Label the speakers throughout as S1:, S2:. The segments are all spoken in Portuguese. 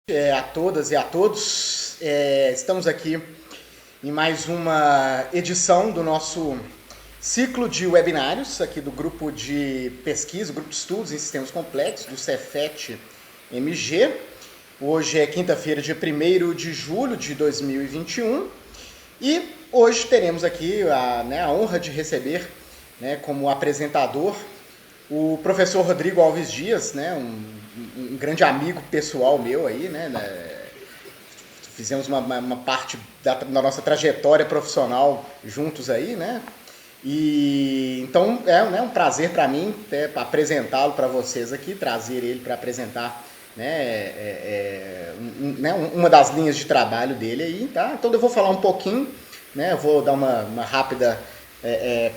S1: A todas e a todos. Estamos aqui em mais uma edição do nosso ciclo de webinários aqui do grupo de pesquisa, grupo de estudos em sistemas complexos, do Cefet-MG. Hoje é quinta-feira, dia 1º de julho de 2021 e hoje teremos aqui a honra de receber, como apresentador o professor Rodrigo Alves Dias, um grande amigo pessoal meu aí, Fizemos uma parte da nossa trajetória profissional juntos aí, E então é um prazer para mim apresentá-lo para vocês aqui, trazer ele para apresentar uma das linhas de trabalho dele aí, tá? Então eu vou falar um pouquinho, eu vou dar uma rápida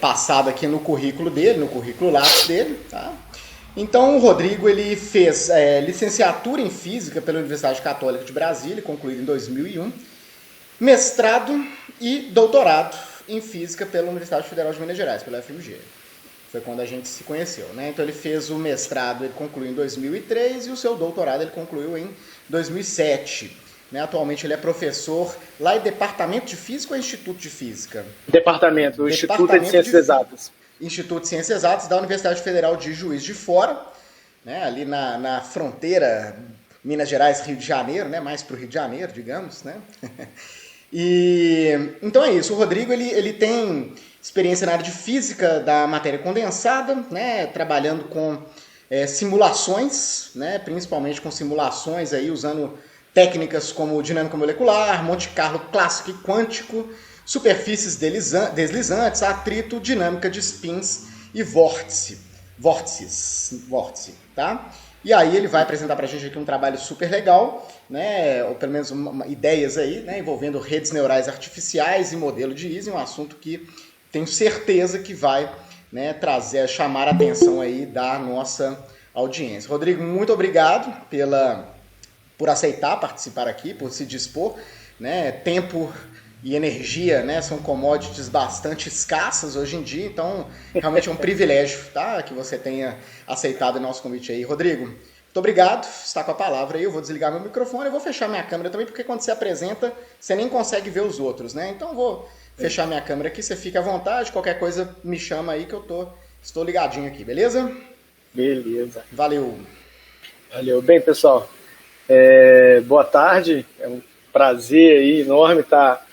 S1: passada aqui no currículo dele, no currículo Lattes dele, tá? Então o Rodrigo ele fez licenciatura em Física pela Universidade Católica de Brasília, concluído em 2001, mestrado e doutorado em Física pela Universidade Federal de Minas Gerais, pela UFMG. Foi quando a gente se conheceu, Então ele fez o mestrado, ele concluiu em 2003 e o seu doutorado ele concluiu em 2007. Atualmente ele é professor lá em Departamento de Física ou Instituto de Física?
S2: Departamento, o Instituto de Ciências Exatas.
S1: Instituto de Ciências Exatas da Universidade Federal de Juiz de Fora, ali na fronteira Minas Gerais, Rio de Janeiro, mais para o Rio de Janeiro, digamos, E então é isso, o Rodrigo ele tem experiência na área de física da matéria condensada, trabalhando com simulações, principalmente com simulações aí usando técnicas como dinâmica molecular, Monte Carlo clássico e quântico, superfícies deslizantes, atrito, dinâmica de spins e vórtice, tá? E aí ele vai apresentar pra gente aqui um trabalho super legal, ou pelo menos ideias aí, envolvendo redes neurais artificiais e modelo de Ising, um assunto que tenho certeza que vai chamar a atenção aí da nossa audiência. Rodrigo, muito obrigado por aceitar participar aqui, por se dispor, tempo e energia, são commodities bastante escassas hoje em dia, então realmente é um privilégio, tá, que você tenha aceitado o nosso convite aí. Rodrigo, muito obrigado, está com a palavra aí, eu vou desligar meu microfone, eu vou fechar minha câmera também, porque quando você apresenta, você nem consegue ver os outros, então eu vou fechar minha câmera aqui, você fica à vontade, qualquer coisa me chama aí que eu estou ligadinho aqui, beleza?
S2: Beleza.
S1: Valeu.
S2: Bem, pessoal, boa tarde, é um prazer aí enorme estar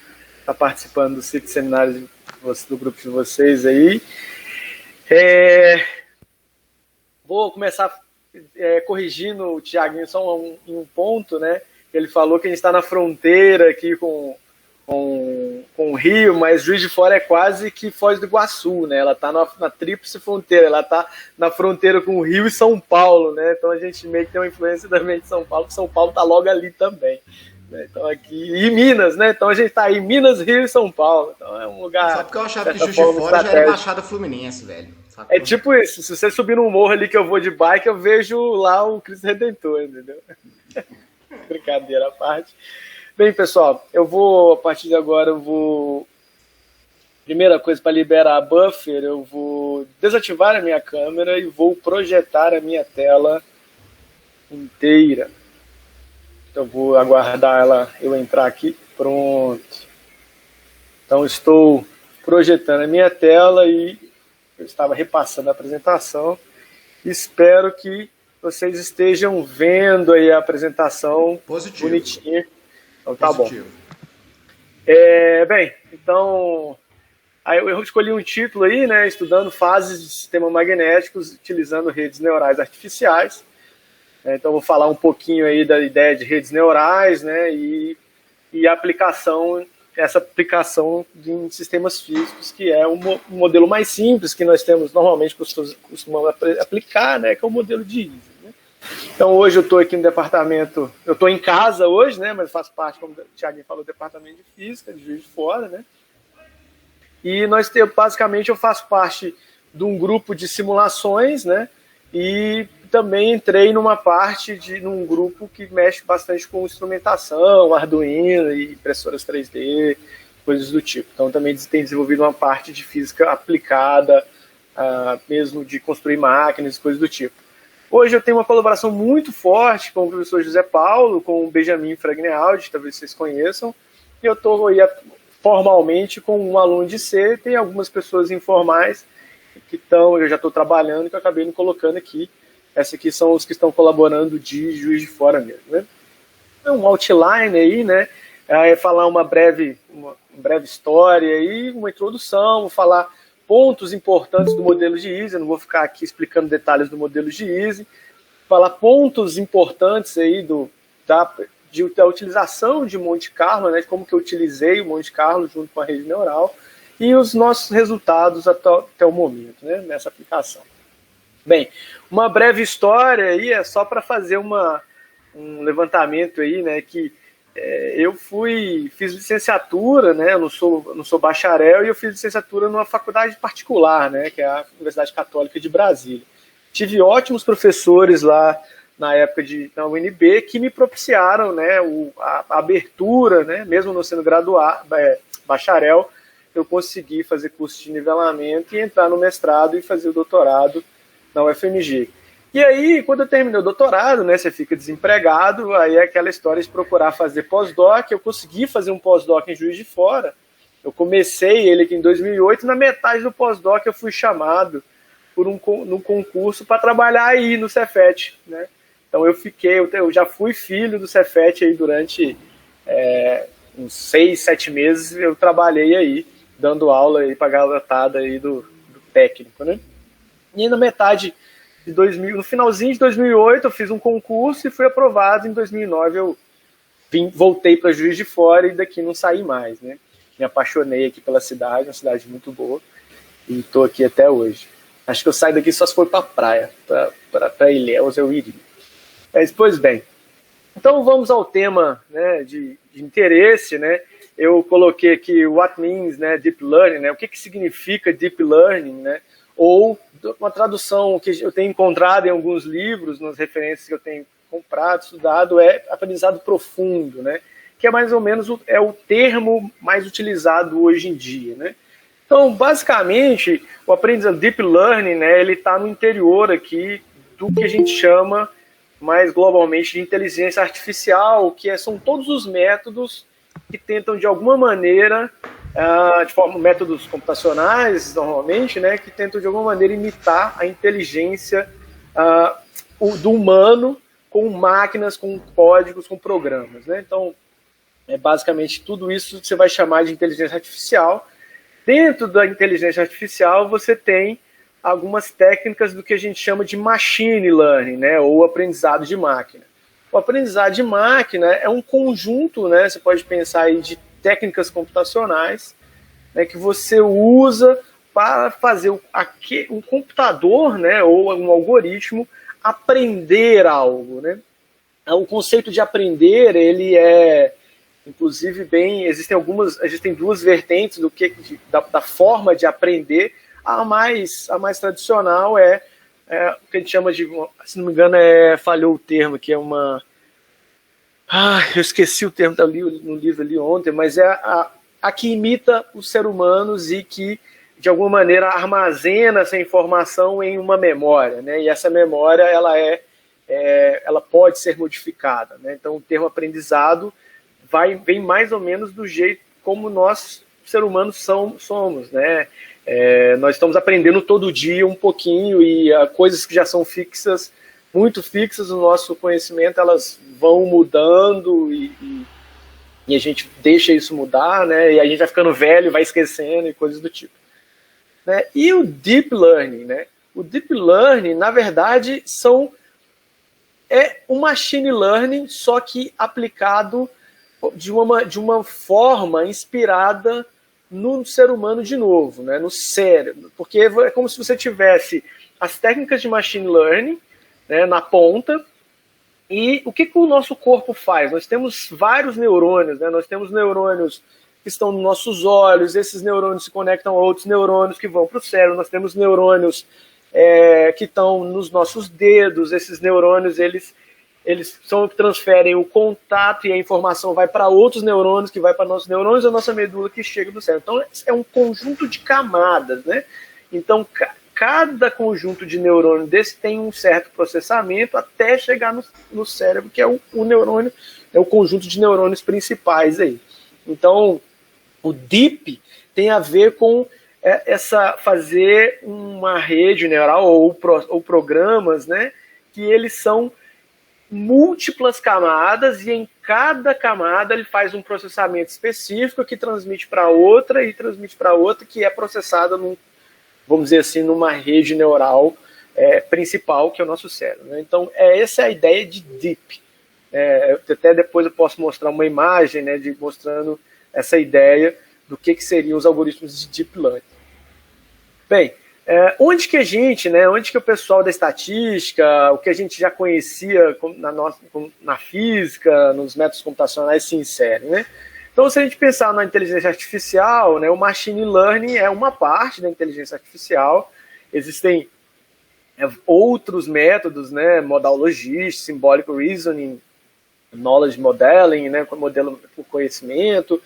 S2: participando do ciclo de seminários do grupo de vocês aí. Vou começar corrigindo o Tiaguinho só em um ponto, Ele falou que a gente está na fronteira aqui com o Rio, mas Juiz de Fora é quase que Foz do Iguaçu, Ela está na tríplice fronteira, ela está na fronteira com o Rio e São Paulo, Então a gente meio que tem uma influência também de São Paulo, porque São Paulo está logo ali também. Então aqui, e Minas, Então a gente está aí, Minas, Rio e São Paulo. Então é um lugar.
S1: Só porque eu achava que Juiz de Fora já era Baixada Fluminense, velho. Sacou?
S2: É tipo isso, se você subir no morro ali que eu vou de bike, eu vejo lá o Cristo Redentor, entendeu? Brincadeira à parte. Bem, pessoal, a partir de agora, primeira coisa, para liberar a buffer, eu vou desativar a minha câmera e vou projetar a minha tela inteira. Eu vou aguardar eu entrar aqui. Pronto. Então, estou projetando a minha tela e eu estava repassando a apresentação. Espero que vocês estejam vendo aí a apresentação bonitinha. Então, tá positivo. Bom. Bem, então, aí eu escolhi um título aí, estudando fases de sistemas magnéticos utilizando redes neurais artificiais. Então, vou falar um pouquinho aí da ideia de redes neurais, e essa aplicação em sistemas físicos, que é um modelo mais simples que nós temos, normalmente costumamos aplicar, que é o modelo de Ising. Então, hoje eu estou aqui no departamento, eu estou em casa hoje, mas faço parte, como o Thiago falou, do departamento de Física, de Juiz de Fora, E basicamente eu faço parte de um grupo de simulações, E também entrei num grupo que mexe bastante com instrumentação, Arduino e impressoras 3D, coisas do tipo. Então também tem desenvolvido uma parte de física aplicada, mesmo de construir máquinas e coisas do tipo. Hoje eu tenho uma colaboração muito forte com o professor José Paulo, com o Benjamin Fragnealdi, talvez vocês conheçam, e eu estou aí formalmente com um aluno de C, tem algumas pessoas informais que estão, eu já estou trabalhando, que eu acabei me colocando aqui. Essas aqui são os que estão colaborando de Juiz de Fora mesmo, né? É um outline aí, né? É falar uma breve história aí, uma introdução, vou falar pontos importantes do modelo de Easy, eu não vou ficar aqui explicando detalhes do modelo de Easy, falar pontos importantes aí da utilização de Monte Carlo, né? Como que eu utilizei o Monte Carlo junto com a rede neural, e os nossos resultados até o momento, né? Nessa aplicação. Bem, uma breve história aí é só para fazer um levantamento aí, né? Que eu fiz licenciatura, né? Eu não sou bacharel, e eu fiz licenciatura numa faculdade particular, né? Que é a Universidade Católica de Brasília. Tive ótimos professores lá na época na UNB que me propiciaram, né? A abertura, né? Mesmo não sendo bacharel, eu consegui fazer curso de nivelamento e entrar no mestrado e fazer o doutorado na UFMG. E aí, quando eu terminei o doutorado, né, você fica desempregado, aí é aquela história de procurar fazer pós-doc. Eu consegui fazer um pós-doc em Juiz de Fora. Eu comecei ele aqui em 2008, e na metade do pós-doc eu fui chamado num concurso para trabalhar aí no Cefet, né? Então eu já fui filho do Cefet aí durante uns 6, 7 meses, eu trabalhei aí, dando aula aí para a garotada aí do técnico, né? E na metade de 2000, no finalzinho de 2008, eu fiz um concurso e fui aprovado. Em 2009 eu voltei para Juiz de Fora e daqui não saí mais, né? Me apaixonei aqui pela cidade, uma cidade muito boa, e estou aqui até hoje. Acho que eu saio daqui só se for para a praia, para Ilhéus eu iria. Mas, pois bem, então vamos ao tema, né, de interesse, né? Eu coloquei aqui what means, né, deep learning, né? O que significa deep learning, né? Ou uma tradução que eu tenho encontrado em alguns livros, nas referências que eu tenho comprado, estudado, é aprendizado profundo, né? Que é mais ou menos o termo mais utilizado hoje em dia, né? Então, basicamente, o aprendizado deep learning, né, ele está no interior aqui do que a gente chama mais globalmente de inteligência artificial, que são todos os métodos que tentam, de alguma maneira, métodos computacionais, normalmente, né, que tentam, de alguma maneira, imitar a inteligência do humano com máquinas, com códigos, com programas, né? Então, basicamente tudo isso que você vai chamar de inteligência artificial. Dentro da inteligência artificial, você tem algumas técnicas do que a gente chama de machine learning, né, ou aprendizado de máquina. O aprendizado de máquina é um conjunto, né, você pode pensar aí de técnicas computacionais, né, que você usa para fazer um computador, né, ou um algoritmo aprender algo, né? O conceito de aprender, ele é, inclusive, existem duas vertentes da forma de aprender. A mais tradicional é o que a gente chama de, se não me engano, falhou o termo, que é uma... eu esqueci o termo, no livro ali ontem, mas é a que imita os seres humanos e que, de alguma maneira, armazena essa informação em uma memória, né? E essa memória, ela pode ser modificada, né? Então, o termo aprendizado vem mais ou menos do jeito como nós, seres humanos, somos, né? Nós estamos aprendendo todo dia um pouquinho, e coisas que já são fixas, muito fixas no nosso conhecimento, elas vão mudando e a gente deixa isso mudar, né? E a gente vai ficando velho, vai esquecendo e coisas do tipo, né? E o Deep Learning, né? O Deep Learning, na verdade, é um Machine Learning, só que aplicado de uma forma inspirada no ser humano de novo, né? No cérebro. Porque é como se você tivesse as técnicas de Machine Learning, né, na ponta. E o que o nosso corpo faz? Nós temos vários neurônios, né? Nós temos neurônios que estão nos nossos olhos, esses neurônios se conectam a outros neurônios que vão para o cérebro, nós temos neurônios que estão nos nossos dedos, esses neurônios, eles são que transferem o contato e a informação vai para outros neurônios, que vai para nossos neurônios, a nossa medula que chega do cérebro. Então, é um conjunto de camadas, né? Então, cada conjunto de neurônio desse tem um certo processamento até chegar no cérebro, que é o neurônio, é o conjunto de neurônios principais aí. Então, o DEEP tem a ver com fazer uma rede neural ou programas, né, que eles são múltiplas camadas, e em cada camada ele faz um processamento específico que transmite para outra e transmite para outra, que é processada, vamos dizer assim, numa rede neural principal, que é o nosso cérebro, né? Então, essa é a ideia de DEEP. Até depois eu posso mostrar uma imagem, né, mostrando essa ideia do que seriam os algoritmos de Deep Learning. Bem, onde que o pessoal da estatística, o que a gente já conhecia na física, nos métodos computacionais, se insere, né? Então, se a gente pensar na inteligência artificial, né, o machine learning é uma parte da inteligência artificial. Existem outros métodos, né, modal logistics, symbolic reasoning, knowledge modeling, né, modelo por conhecimento,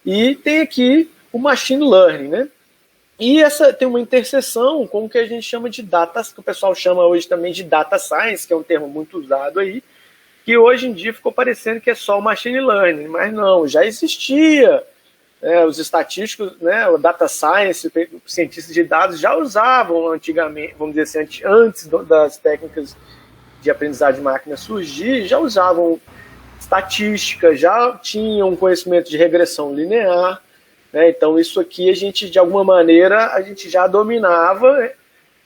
S2: e tem aqui o machine learning, né? E essa tem uma interseção com o que a gente chama de data, que o pessoal chama hoje também de data science, que é um termo muito usado aí, que hoje em dia ficou parecendo que é só o machine learning, mas não, já existia. Os estatísticos, né, o data science, os cientistas de dados já usavam antigamente, vamos dizer assim, antes das técnicas de aprendizagem de máquina surgir, já usavam estatística, já tinham conhecimento de regressão linear, né? Então isso aqui a gente, de alguma maneira, a gente já dominava, né?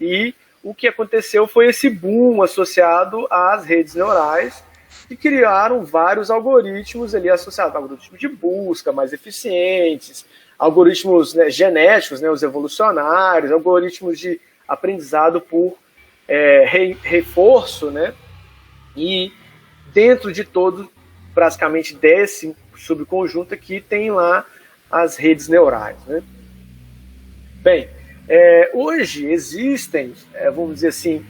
S2: E o que aconteceu foi esse boom associado às redes neurais, que criaram vários algoritmos ali associados, algoritmos de busca mais eficientes, algoritmos, né, genéticos, né, os evolucionários, algoritmos de aprendizado por reforço, né? E dentro de todo, praticamente desse subconjunto aqui, tem lá as redes neurais, né? Bem, hoje existem, vamos dizer assim,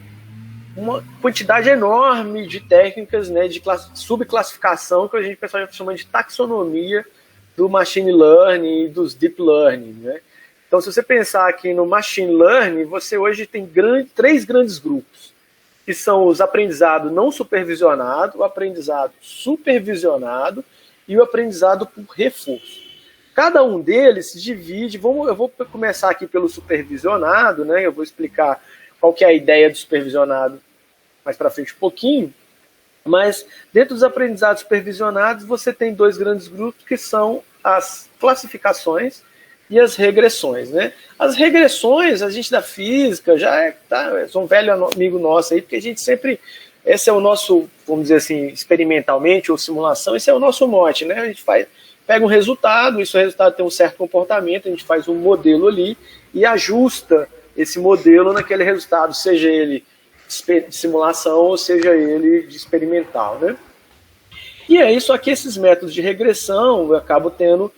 S2: uma quantidade enorme de técnicas, né, de subclassificação, que a gente pessoal chama de taxonomia do machine learning e dos deep learning, né? Então, se você pensar aqui no machine learning, você hoje tem três grandes grupos, que são os aprendizado não supervisionado, o aprendizado supervisionado e o aprendizado por reforço. Cada um deles se divide, eu vou começar aqui pelo supervisionado, né? Eu vou explicar qual que é a ideia do supervisionado mais para frente um pouquinho, mas dentro dos aprendizados supervisionados você tem dois grandes grupos, que são as classificações e as regressões, né? As regressões, a gente da física sou um velho amigo nosso aí, porque a gente sempre, esse é o nosso, vamos dizer assim, experimentalmente ou simulação, esse é o nosso mote, né? A gente pega um resultado, esse resultado tem um certo comportamento, a gente faz um modelo ali e ajusta esse modelo naquele resultado, seja ele de simulação ou seja ele de experimental, né? E é isso aqui, esses métodos de regressão acabam tendo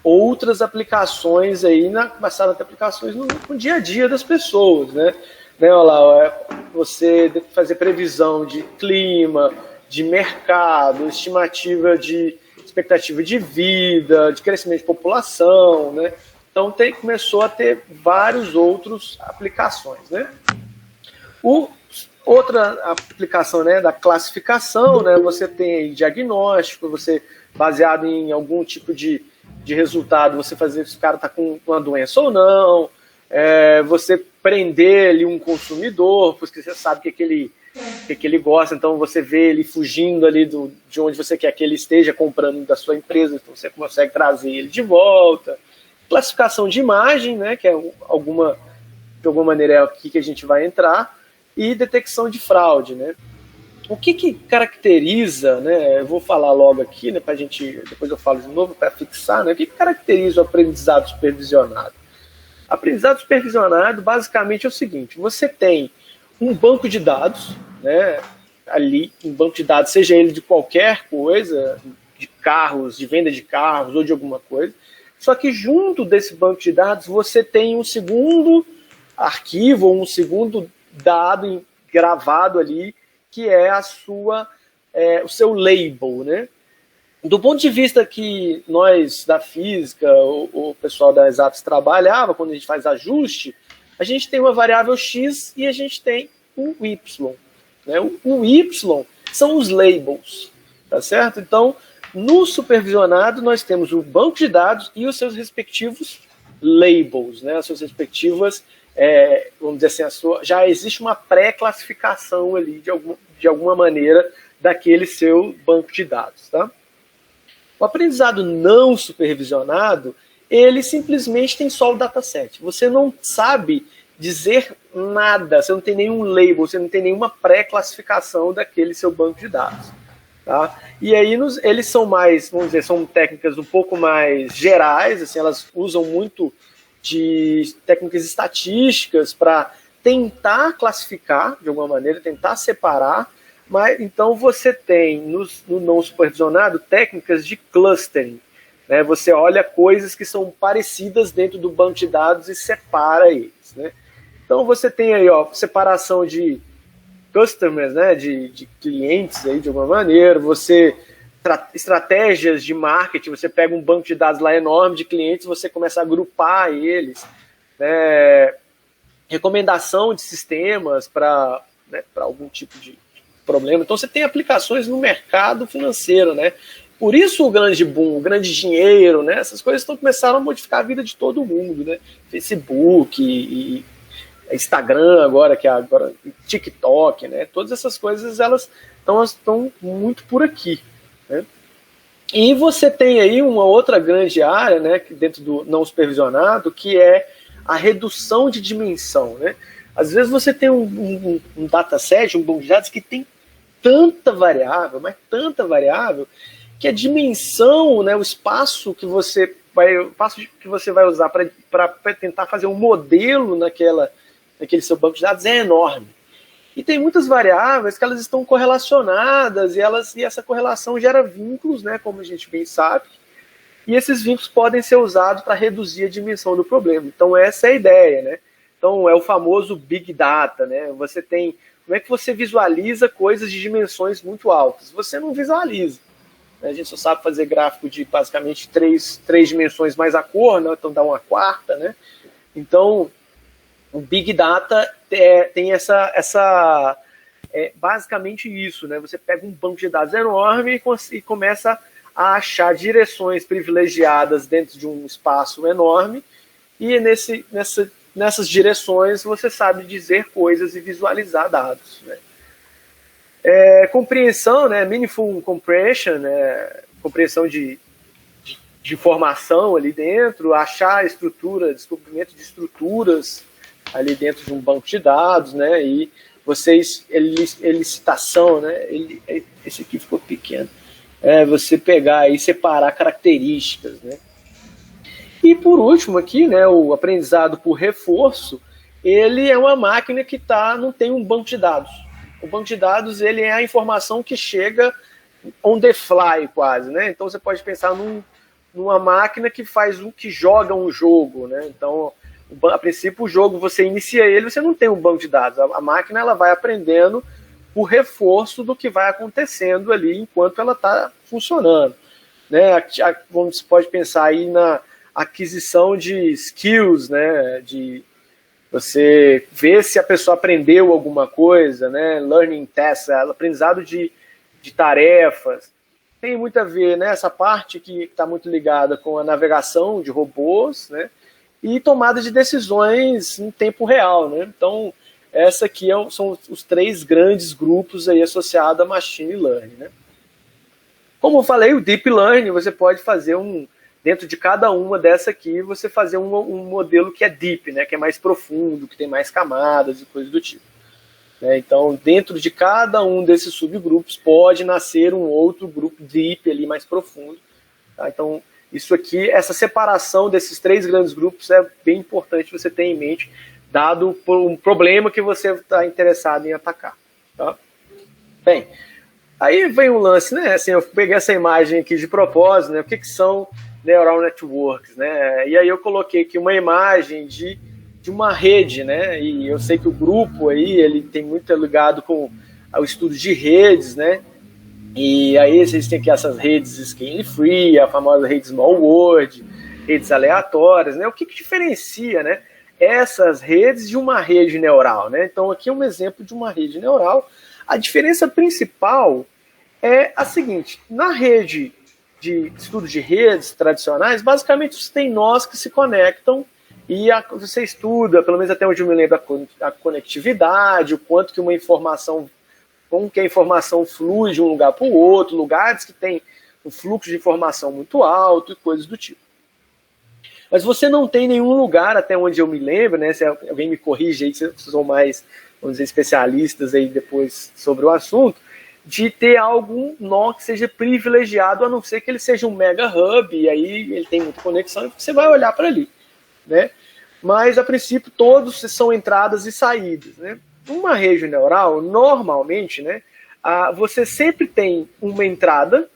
S2: outras aplicações aí, na sala de aplicações no dia a dia das pessoas, né? Olha lá, você fazer previsão de clima, de mercado, estimativa de expectativa de vida, de crescimento de população, né? Então começou a ter várias outras aplicações, né? Outra aplicação, né, da classificação, né, você tem diagnóstico, você baseado em algum tipo de resultado, você fazer se o cara está com uma doença ou não, você prender ali um consumidor, porque você sabe o que ele gosta, então você vê ele fugindo ali de onde você quer que ele esteja comprando da sua empresa, então você consegue trazer ele de volta. Classificação de imagem, né, que é de alguma maneira é aqui que a gente vai entrar, e detecção de fraude, né? O que caracteriza, né? Eu vou falar logo aqui, né? Para a gente, depois eu falo de novo para fixar, né? O que caracteriza o aprendizado supervisionado? Aprendizado supervisionado, basicamente, é o seguinte: você tem um banco de dados, né? Ali, um banco de dados, seja ele de qualquer coisa, de carros, de venda de carros ou de alguma coisa. Só que junto desse banco de dados você tem um segundo arquivo ou um segundo dado gravado ali, que é o seu label, né? Do ponto de vista que nós da física, o pessoal da Exatos trabalhava, quando a gente faz ajuste, a gente tem uma variável x e a gente tem o y. Né? O y são os labels, tá certo? Então, no supervisionado, nós temos o banco de dados e os seus respectivos labels, né? As suas respectivas, vamos dizer assim, já existe uma pré-classificação ali, de alguma maneira, daquele seu banco de dados. Tá? O aprendizado não supervisionado, ele simplesmente tem só o dataset. Você não sabe dizer nada, você não tem nenhum label, você não tem nenhuma pré-classificação daquele seu banco de dados. Tá? E aí eles são mais, vamos dizer, são técnicas um pouco mais gerais, assim, elas usam muito de técnicas estatísticas para tentar classificar, de alguma maneira, tentar separar, mas então você tem no não supervisionado técnicas de clustering. Né? Você olha coisas que são parecidas dentro do banco de dados e separa eles. Né? Então você tem aí, ó, separação de customers, né, de clientes aí de alguma maneira, estratégias de marketing, você pega um banco de dados lá enorme de clientes, você começa a agrupar eles, né, recomendação de sistemas para algum tipo de problema. Então você tem aplicações no mercado financeiro, né? Por isso o grande boom, o grande dinheiro, né? Essas coisas começaram a modificar a vida de todo mundo, né? Facebook e Instagram agora, TikTok, né? Todas essas coisas elas estão muito por aqui, né? E você tem aí uma outra grande área, né, dentro do não supervisionado, que é a redução de dimensão, né? Às vezes você tem um dataset, um banco de dados que tem tanta variável, mas tanta variável, que a dimensão, né, o espaço que você vai usar para tentar fazer um modelo naquele seu banco de dados é enorme. E tem muitas variáveis que elas estão correlacionadas e essa correlação gera vínculos, né, como a gente bem sabe, e esses vínculos podem ser usados para reduzir a dimensão do problema. Então essa é a ideia, né? Então é o famoso Big Data, né? Você tem, como é que você visualiza coisas de dimensões muito altas? Você não visualiza. Né? A gente só sabe fazer gráfico de basicamente três dimensões mais a cor, né? Então dá uma quarta, né? Então o Big Data tem basicamente isso, né? Você pega um banco de dados enorme e começa a achar direções privilegiadas dentro de um espaço enorme, e nessas direções você sabe dizer coisas e visualizar dados. Né? Compreensão, né? Meaningful Comprehension, né? Compreensão de informação ali dentro, achar descobrimento de estruturas ali dentro de um banco de dados, né? E elicitação, né? Esse aqui ficou pequeno. Você pegar e separar características, né? E por último aqui, né, o aprendizado por reforço, ele é uma máquina que não tem um banco de dados. O banco de dados, ele é a informação que chega on the fly quase, né? Então você pode pensar numa máquina que joga um jogo, né? Então, a princípio o jogo, você inicia ele, você não tem um banco de dados. A máquina, ela vai aprendendo o reforço do que vai acontecendo ali enquanto ela está funcionando. Né? Você pode pensar aí na aquisição de skills, né? De você ver se a pessoa aprendeu alguma coisa, né? Learning tests, aprendizado de tarefas. Tem muito a ver, né? Essa parte que está muito ligada com a navegação de robôs, né? E tomada de decisões em tempo real, né? Então, essa aqui são os 3 grandes grupos aí associados a Machine Learning, né? Como eu falei, o Deep Learning, você pode fazer dentro de cada uma dessa aqui, você fazer um modelo que é deep, né? Que é mais profundo, que tem mais camadas e coisas do tipo. Então, dentro de cada um desses subgrupos, pode nascer um outro grupo deep ali, mais profundo. Tá? Então, isso aqui, essa separação desses 3 grandes grupos é bem importante você ter em mente, dado por um problema que você está interessado em atacar. Tá? Bem, aí vem um lance, né? Assim, eu peguei essa imagem aqui de propósito, né? O que são neural networks, né? E aí eu coloquei aqui uma imagem de uma rede, né? E eu sei que o grupo aí, ele tem muito ligado com o estudo de redes, né? E aí vocês têm aqui essas redes scale free, a famosa rede small world, redes aleatórias, né? O que diferencia, né? essas redes de uma rede neural, né? Então aqui é um exemplo de uma rede neural. A diferença principal é a seguinte: na rede de estudo de redes tradicionais, basicamente você tem nós que se conectam e você estuda, pelo menos até onde eu me lembro, a conectividade, o quanto que uma informação, como que a informação flui de um lugar para o outro, lugares que tem um fluxo de informação muito alto e coisas do tipo. Mas você não tem nenhum lugar, até onde eu me lembro, né? Se alguém me corrige aí, se são mais, vamos dizer, especialistas aí depois sobre o assunto, de ter algum nó que seja privilegiado, a não ser que ele seja um mega hub, e aí ele tem muita conexão, e você vai olhar para ali, né? Mas, a princípio, todos são entradas e saídas, né? Uma rede neural, normalmente, né, você sempre tem uma entrada,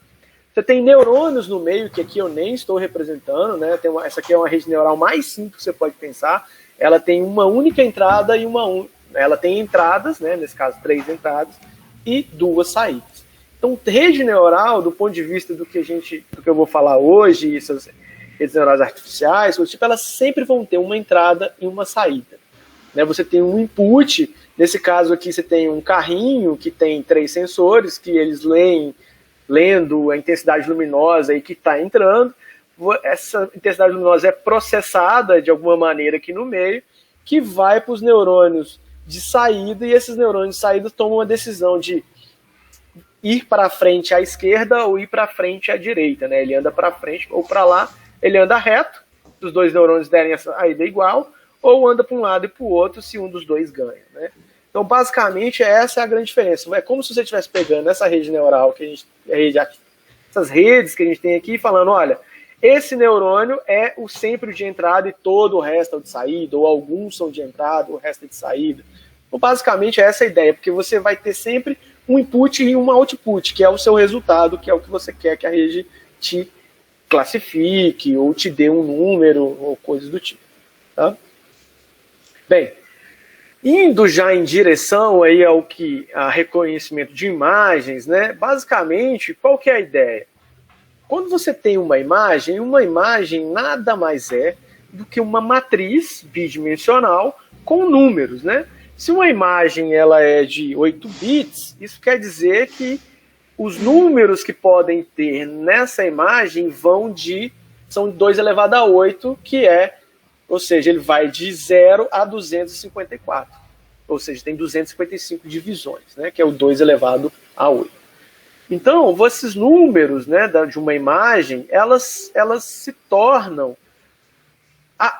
S2: você tem neurônios no meio, que aqui eu nem estou representando, né? Essa aqui é uma rede neural mais simples que você pode pensar. Ela tem uma única entrada e ela tem entradas, né? Nesse caso, 3 entradas, e 2 saídas. Então, rede neural, do ponto de vista do que eu vou falar hoje, essas redes neurais artificiais, tipo, elas sempre vão ter uma entrada e uma saída. Né? Você tem um input, nesse caso aqui você tem um carrinho que tem 3 sensores, que eles lendo a intensidade luminosa aí que está entrando. Essa intensidade luminosa é processada de alguma maneira aqui no meio, que vai para os neurônios de saída, e esses neurônios de saída tomam a decisão de ir para frente à esquerda ou ir para frente à direita, né? Ele anda para frente ou para lá, ele anda reto, se os 2 neurônios derem a saída igual, ou anda para um lado e para o outro se um dos 2 ganha, né? Então, basicamente, essa é a grande diferença. É como se você estivesse pegando essa rede neural, essas redes que a gente tem aqui, e falando, olha, esse neurônio é o sempre de entrada e todo o resto é o de saída, ou alguns são de entrada, o resto é de saída. Então, basicamente, essa é a ideia, porque você vai ter sempre um input e um output, que é o seu resultado, que é o que você quer que a rede te classifique, ou te dê um número, ou coisas do tipo. Tá? Bem, indo já em direção aí a reconhecimento de imagens, né? Basicamente, qual que é a ideia? Quando você tem uma imagem nada mais é do que uma matriz bidimensional com números, né? Se uma imagem ela é de 8 bits, isso quer dizer que os números que podem ter nessa imagem são 2 elevado a 8, ou seja, ele vai de 0 a 254. Ou seja, tem 255 divisões, né? Que é o 2 elevado a 8. Então, esses números, né, de uma imagem, elas se tornam...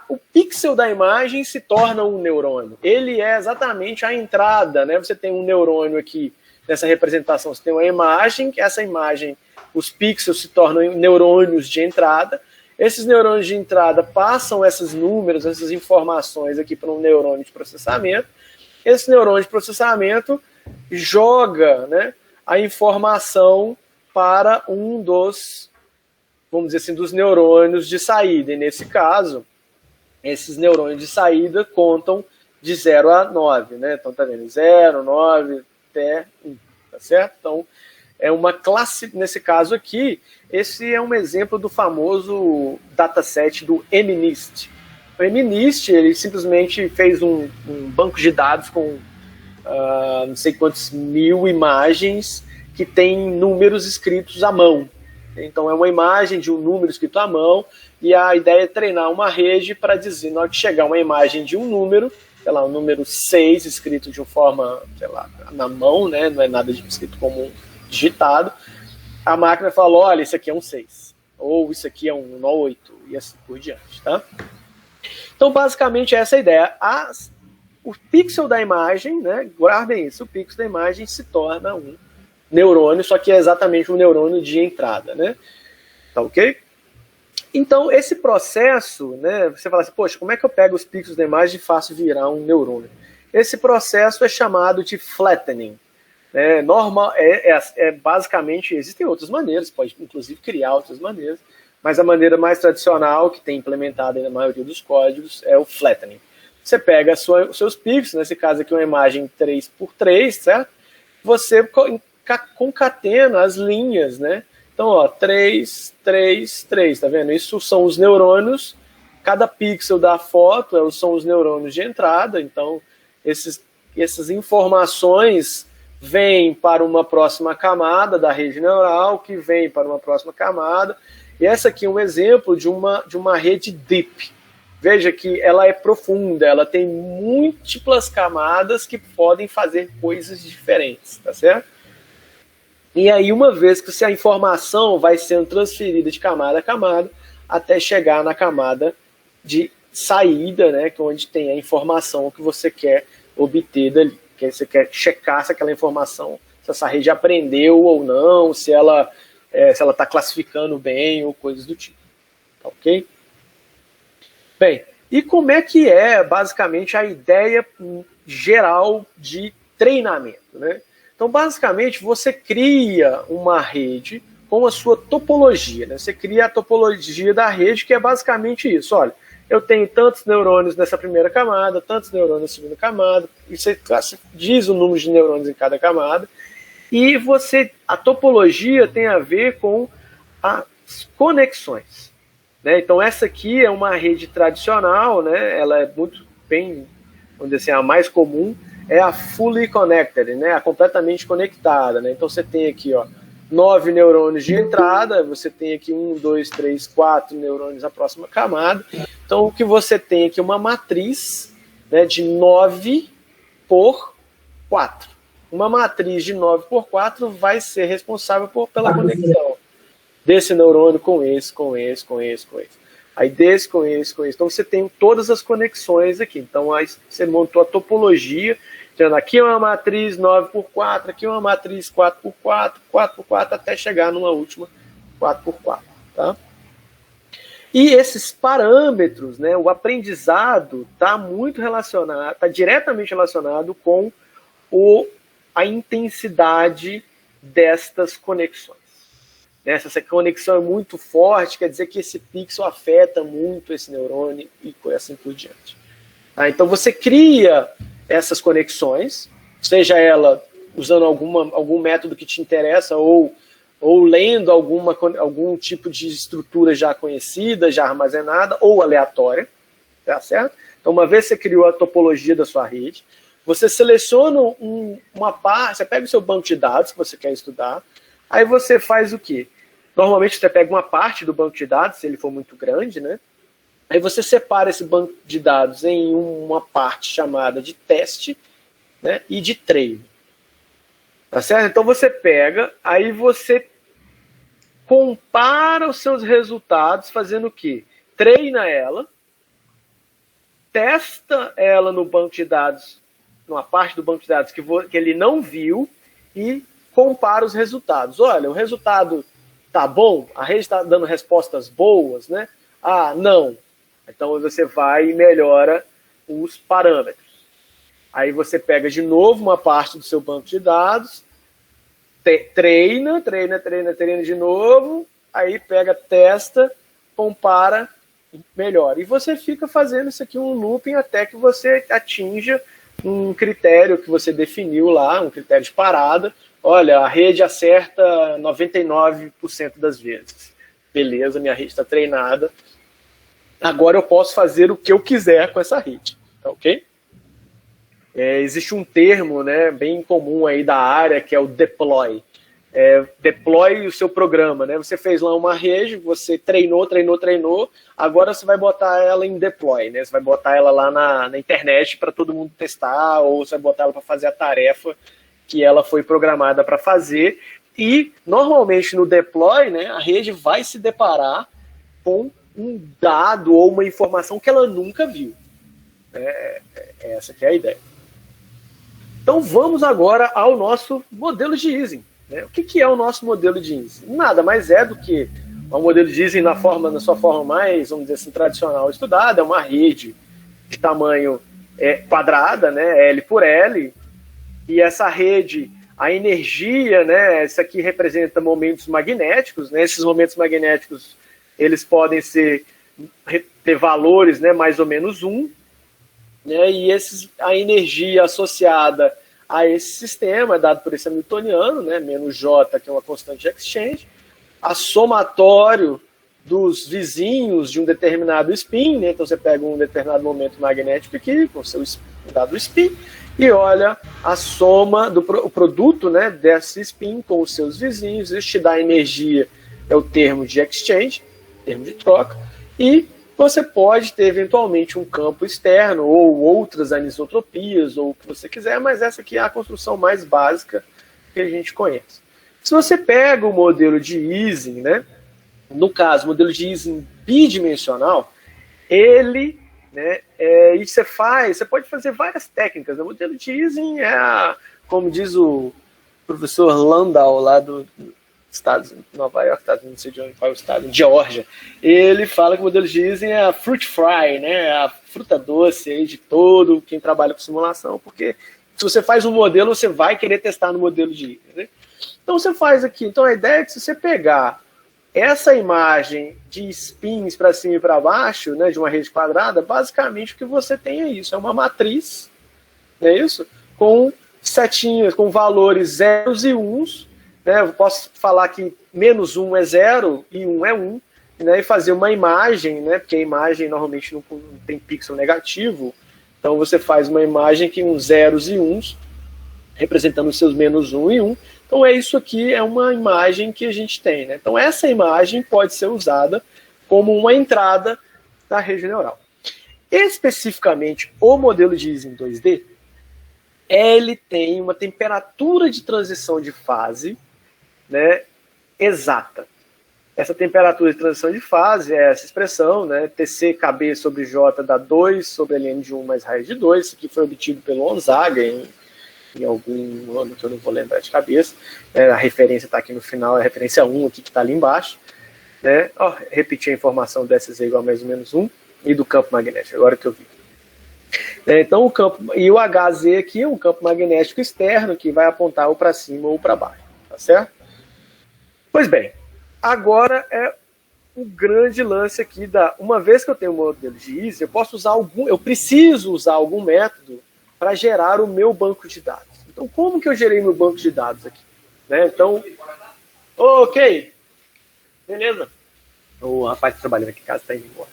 S2: o pixel da imagem se torna um neurônio. Ele é exatamente a entrada, né? Você tem um neurônio aqui, nessa representação, você tem uma imagem, essa imagem, os pixels se tornam neurônios de entrada. Esses neurônios de entrada passam esses números, essas informações aqui para um neurônio de processamento. Esse neurônio de processamento joga, né, a informação para um dos, vamos dizer assim, dos neurônios de saída. E nesse caso, esses neurônios de saída contam de 0 a 9, né? Então tá vendo? 0, 9, até 1, tá certo? Então é uma classe, nesse caso aqui, esse é um exemplo do famoso dataset do MNIST. O MNIST, ele simplesmente fez um banco de dados com não sei quantos mil imagens que tem números escritos à mão. Então é uma imagem de um número escrito à mão, e a ideia é treinar uma rede para dizer, na hora que chegar uma imagem de um número, sei lá, o número 6 escrito de uma forma, sei lá, na mão, né, não é nada de escrito como digitado, a máquina fala, olha, isso aqui é um 6, ou isso aqui é um 8, e assim por diante, tá? Então, basicamente, essa é a ideia. O pixel da imagem, né, guardem isso, o pixel da imagem se torna um neurônio, só que é exatamente um neurônio de entrada, né? Tá ok? Então, esse processo, né, você fala assim, poxa, como é que eu pego os pixels da imagem e faço virar um neurônio? Esse processo é chamado de flattening. Basicamente, existem outras maneiras, pode inclusive criar outras maneiras, mas a maneira mais tradicional, que tem implementada na maioria dos códigos, é o flattening. Você pega os seus pixels, nesse caso aqui uma imagem 3x3, certo? Você concatena as linhas, né? Então, ó, 3, 3, 3, tá vendo? Isso são os neurônios cada pixel da foto são os neurônios de entrada, então essas informações vêm para uma próxima camada da rede neural, que vem para uma próxima camada, e essa aqui é um exemplo de uma rede deep. Veja que ela é profunda, ela tem múltiplas camadas que podem fazer coisas diferentes, tá certo? E aí, uma vez que a informação vai sendo transferida de camada a camada, até chegar na camada de saída, né, que é onde tem a informação que você quer obter dali. Que você quer checar se aquela informação, se essa rede aprendeu ou não, se ela está classificando bem ou coisas do tipo. Tá ok? Bem, e como é que é, basicamente, a ideia geral de treinamento, né? Então, basicamente, você cria uma rede com a sua topologia, né? Você cria a topologia da rede, que é basicamente isso. Olha, eu tenho tantos neurônios nessa primeira camada, tantos neurônios na segunda camada, e você diz o número de neurônios em cada camada, e a topologia tem a ver com as conexões. Né? Então, essa aqui é uma rede tradicional, né? Ela é muito bem, vamos dizer assim, a mais comum, é a fully connected, né? A completamente conectada. Né? Então, você tem aqui, 9 neurônios de entrada, você tem aqui 1, 2, 3, 4 neurônios na próxima camada. Então, o que você tem aqui é uma matriz, né, de 9 por 4. Uma matriz de 9 por 4 vai ser responsável pela conexão desse neurônio com esse, com esse, com esse, com esse. Aí desse com esse, com esse. Então, você tem todas as conexões aqui. Então, aí você montou a topologia. Aqui é uma matriz 9 por 4, aqui é uma matriz 4 por 4, 4 por 4, até chegar numa última 4 por 4. Tá? E esses parâmetros, né, o aprendizado está muito relacionado, está diretamente relacionado com a intensidade destas conexões. Se essa conexão é muito forte, quer dizer que esse pixel afeta muito esse neurônio e assim por diante. Tá? Então você cria essas conexões, seja ela usando algum método que te interessa ou lendo algum tipo de estrutura já conhecida, já armazenada ou aleatória, tá certo? Então, uma vez que você criou a topologia da sua rede, você seleciona uma parte, você pega o seu banco de dados que você quer estudar, aí você faz o quê? Normalmente você pega uma parte do banco de dados, se ele for muito grande, né? Aí você separa esse banco de dados em uma parte chamada de teste, né, e de treino. Tá certo? Então você pega, aí você compara os seus resultados fazendo o quê? Treina ela, testa ela no banco de dados, numa parte do banco de dados que ele não viu e compara os resultados. Olha, o resultado tá bom? A rede está dando respostas boas, né? Ah, não. Então você vai e melhora os parâmetros. Aí você pega de novo uma parte do seu banco de dados, treina de novo, aí pega, testa, compara, melhora. E você fica fazendo isso aqui um looping até que você atinja um critério que você definiu lá, um critério de parada. Olha, a rede acerta 99% das vezes. Beleza, minha rede está treinada. Agora eu posso fazer o que eu quiser com essa rede. Tá ok? Existe um termo, né, bem comum aí da área, que é o deploy. Deploy o seu programa, né? Você fez lá uma rede, você treinou, agora você vai botar ela em deploy, né? Você vai botar ela lá na internet para todo mundo testar, ou você vai botar ela para fazer a tarefa que ela foi programada para fazer. E, normalmente, no deploy, né, a rede vai se deparar com um dado ou uma informação que ela nunca viu. Essa que é a ideia. Então, vamos agora ao nosso modelo de Ising. Né? O que é o nosso modelo de Ising? Nada mais é do que um modelo de Ising na sua forma mais, vamos dizer assim, tradicional estudada. É uma rede de tamanho quadrada, né, L por L, e essa rede, a energia, né, isso aqui representa momentos magnéticos, né, esses momentos magnéticos, eles podem ter valores, né, mais ou menos 1, né, e a energia associada a esse sistema é dado por esse hamiltoniano, né, menos J, que é uma constante de exchange, a somatório dos vizinhos de um determinado spin, né? Então você pega um determinado momento magnético aqui, com o seu dado spin, e olha a soma do produto, né, desse spin com os seus vizinhos. Isso te dá energia, é o termo de exchange, termo de troca, e você pode ter eventualmente um campo externo ou outras anisotropias, ou o que você quiser, mas essa aqui é a construção mais básica que a gente conhece. Se você pega o modelo de Ising, né, no caso, o modelo de Ising bidimensional, ele, né, e você pode fazer várias técnicas. O modelo de Ising como diz o professor Landau, lá do Estados Unidos, Nova York, Estados Unidos, não sei de onde, qual é o estado, Geórgia. Ele fala que o modelo de Ising é a fruit fry, né, a fruta doce aí de todo quem trabalha com simulação, porque se você faz um modelo, você vai querer testar no modelo de Ising, né? Então você faz aqui. Então a ideia é que se você pegar essa imagem de spins para cima e para baixo, né, de uma rede quadrada, basicamente o que você tem é isso, é uma matriz, não é isso? Com setinhas, com valores zeros e uns, né? Eu posso falar que -1 é 0 e 1 é 1, né, e fazer uma imagem, né, porque a imagem normalmente não tem pixel negativo, então você faz uma imagem com zeros e uns, representando os seus -1 e 1. Então isso aqui é uma imagem que a gente tem, né? Então essa imagem pode ser usada como uma entrada da rede neural. Especificamente, o modelo de Ising 2D, ele tem uma temperatura de transição de fase, né, exata. Essa temperatura de transição de fase é essa expressão, né, TC/KB sobre J dá 2 sobre ln de 1 mais raiz de 2. Isso aqui foi obtido pelo Gonzaga em algum ano que eu não vou lembrar de cabeça. A referência está aqui no final, a referência 1 aqui que está ali embaixo. Né? Repetir a informação dessas igual a mais ou menos 1 e do campo magnético, agora que eu vi. Então o campo, e o Hz aqui é um campo magnético externo que vai apontar ou para cima ou para baixo, tá certo? Pois bem, agora é o grande lance aqui uma vez que eu tenho um modelo de Ising, eu preciso usar algum método para gerar o meu banco de dados. Então, como que eu gerei meu banco de dados aqui? Né? Então, ok, beleza. O rapaz que trabalha aqui em casa está indo embora.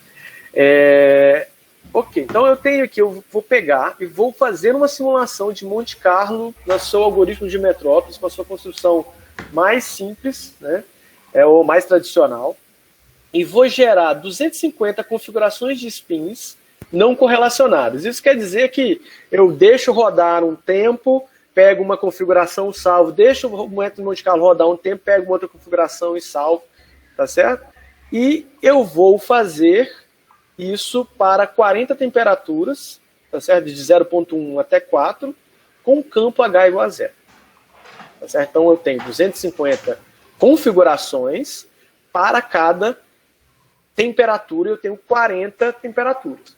S2: Ok, então eu tenho aqui, eu vou pegar e vou fazer uma simulação de Monte Carlo no seu algoritmo de metrópolis, com a sua construção mais simples, né? O mais tradicional, e vou gerar 250 configurações de spins não correlacionadas. Isso quer dizer que eu deixo rodar um tempo, pego uma configuração, salvo, deixo o método Monte Carlo rodar um tempo, pego uma outra configuração e salvo, tá certo? E eu vou fazer isso para 40 temperaturas, tá certo? De 0.1 até 4, com campo H igual a 0. Tá certo? Então eu tenho 250 configurações para cada temperatura, eu tenho 40 temperaturas.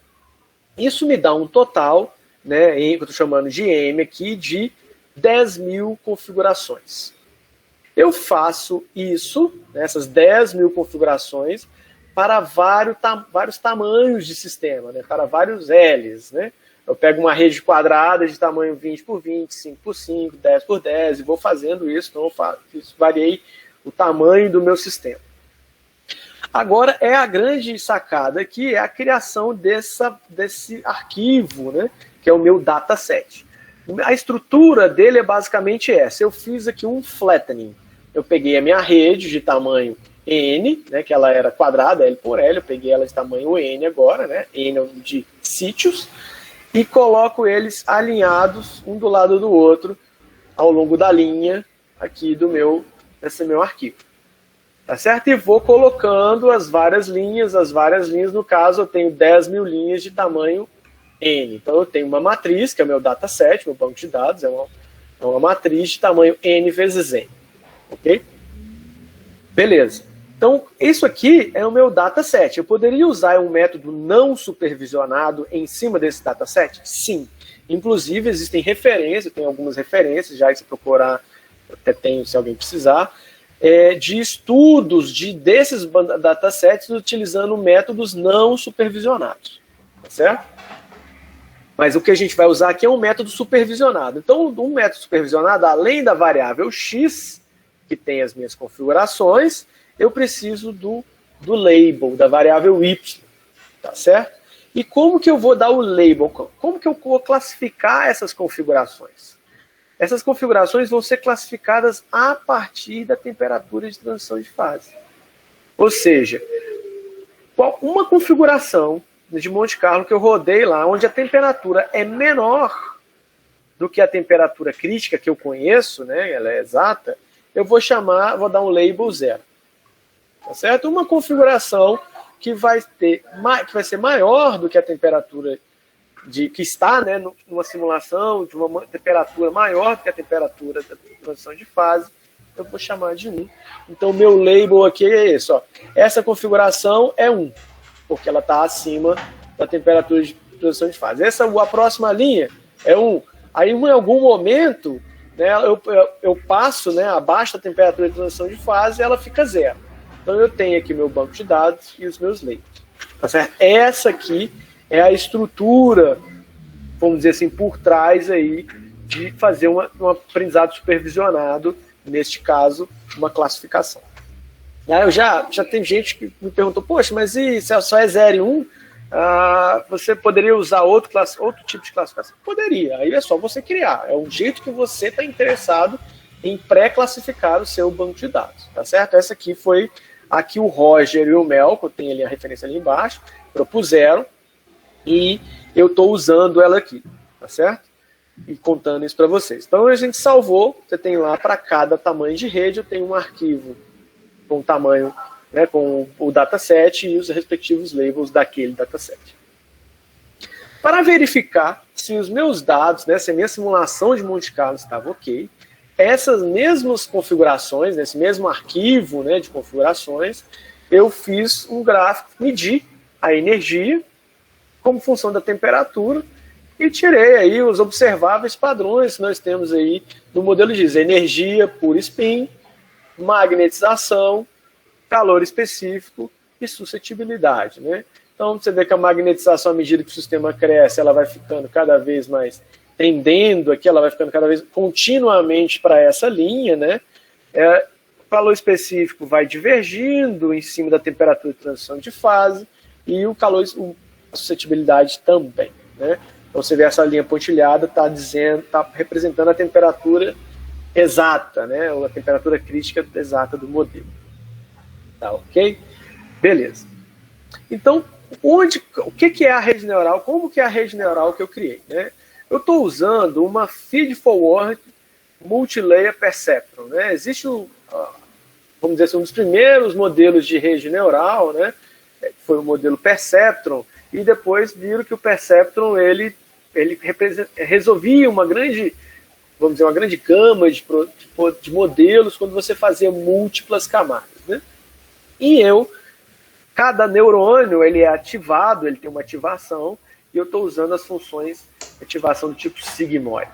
S2: Isso me dá um total, né, que eu estou chamando de M aqui, de 10.000 configurações. Eu faço isso, né, essas 10.000 configurações, para vários tamanhos de sistema, né, para vários Ls. Né? Eu pego uma rede quadrada de tamanho 20 por 20, 5 por 5, 10 por 10, e vou fazendo isso, então variei o tamanho do meu sistema. Agora é a grande sacada aqui, é a criação desse arquivo, né, que é o meu dataset. A estrutura dele é basicamente essa. Eu fiz aqui um flattening. Eu peguei a minha rede de tamanho N, né, que ela era quadrada, L por L, eu peguei ela de tamanho N agora, né, N de sítios, e coloco eles alinhados um do lado do outro ao longo da linha aqui desse meu arquivo. Tá certo? E vou colocando as várias linhas, no caso eu tenho 10.000 linhas de tamanho N. Então eu tenho uma matriz, que é o meu dataset, meu banco de dados, é uma matriz de tamanho N vezes N. Ok? Beleza. Então isso aqui é o meu dataset. Eu poderia usar um método não supervisionado em cima desse dataset? Sim. Inclusive existem referências, tem algumas referências, já que se procurar, até tenho se alguém precisar, de estudos desses datasets utilizando métodos não supervisionados, tá certo? Mas o que a gente vai usar aqui é um método supervisionado. Então, um método supervisionado, além da variável x, que tem as minhas configurações, eu preciso do do label, da variável y, tá certo? E como que eu vou dar o label? Como que eu vou classificar essas configurações? Essas configurações vão ser classificadas a partir da temperatura de transição de fase. Ou seja, uma configuração de Monte Carlo que eu rodei lá, onde a temperatura é menor do que a temperatura crítica que eu conheço, né, ela é exata, eu vou dar um label 0. Tá certo? Uma configuração que vai ser maior do que a temperatura que está, né, numa simulação de uma temperatura maior do que a temperatura da transição de fase, eu vou chamar de 1. Então, meu label aqui é esse. Ó. Essa configuração é 1, porque ela está acima da temperatura de transição de fase. A próxima linha é 1. Aí, em algum momento, né, eu passo, né, abaixo da temperatura de transição de fase e ela fica 0. Então, eu tenho aqui meu banco de dados e os meus labels. Tá certo? Essa aqui é a estrutura, vamos dizer assim, por trás aí de fazer um aprendizado supervisionado, neste caso, uma classificação. Aí já tem gente que me perguntou, poxa, mas e se só é 0 e 1, você poderia usar outro tipo de classificação? Poderia, aí é só você criar. É um jeito que você está interessado em pré-classificar o seu banco de dados, tá certo? Essa aqui foi a que o Roger e o Mel, que eu tenho ali a referência ali embaixo, propuseram, e eu estou usando ela aqui, tá certo? E contando isso para vocês. Então a gente salvou, você tem lá para cada tamanho de rede, eu tenho um arquivo com o tamanho, né, com o dataset e os respectivos labels daquele dataset. Para verificar se os meus dados, né, se a minha simulação de Monte Carlo estava ok, essas mesmas configurações, nesse mesmo arquivo, né, de configurações, eu fiz um gráfico, medi a energia como função da temperatura e tirei aí os observáveis padrões que nós temos aí no modelo de energia por spin, magnetização, calor específico e suscetibilidade, né? Então você vê que a magnetização, à medida que o sistema cresce, ela vai ficando cada vez mais tendendo aqui, ela vai ficando cada vez continuamente para essa linha, né? O calor específico vai divergindo em cima da temperatura de transição de fase e a suscetibilidade também, né? Então você vê essa linha pontilhada, está representando a temperatura exata, né? Ou a temperatura crítica exata do modelo. Tá ok? Beleza. Então, o que é a rede neural? Como que é a rede neural que eu criei, né? Eu estou usando uma feed-forward multilayer perceptron, né? Existe vamos dizer assim, um dos primeiros modelos de rede neural, né? Foi o modelo perceptron, e depois viram que o perceptron ele resolvia uma grande, vamos dizer, uma grande gama de modelos quando você fazia múltiplas camadas, né? E cada neurônio ele é ativado, ele tem uma ativação, e eu estou usando as funções de ativação do tipo sigmoide,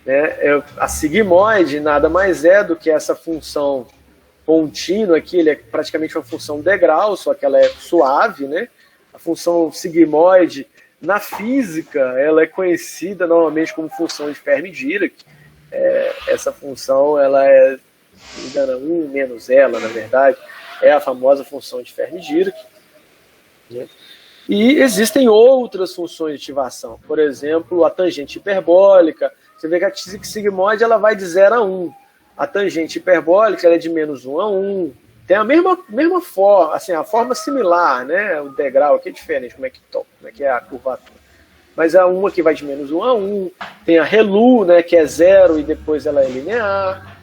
S2: né? A sigmoide nada mais é do que essa função contínua aqui, ele é praticamente uma função degrau, só que ela é suave, né? A função sigmoide, na física, ela é conhecida normalmente como função de Fermi-Dirac. Essa função, ela é, se não me engano, 1 menos ela, na verdade, é a famosa função de Fermi-Dirac, né? E existem outras funções de ativação, por exemplo, a tangente hiperbólica. Você vê que a sigmoide ela vai de 0 a 1. A tangente hiperbólica ela é de menos 1 a 1. Tem a mesma forma, assim, a forma similar, né? O degrau aqui é diferente, como é que é a curvatura. Mas a uma que vai de menos 1 a 1. Tem a ReLU, né, que é 0 e depois ela é linear.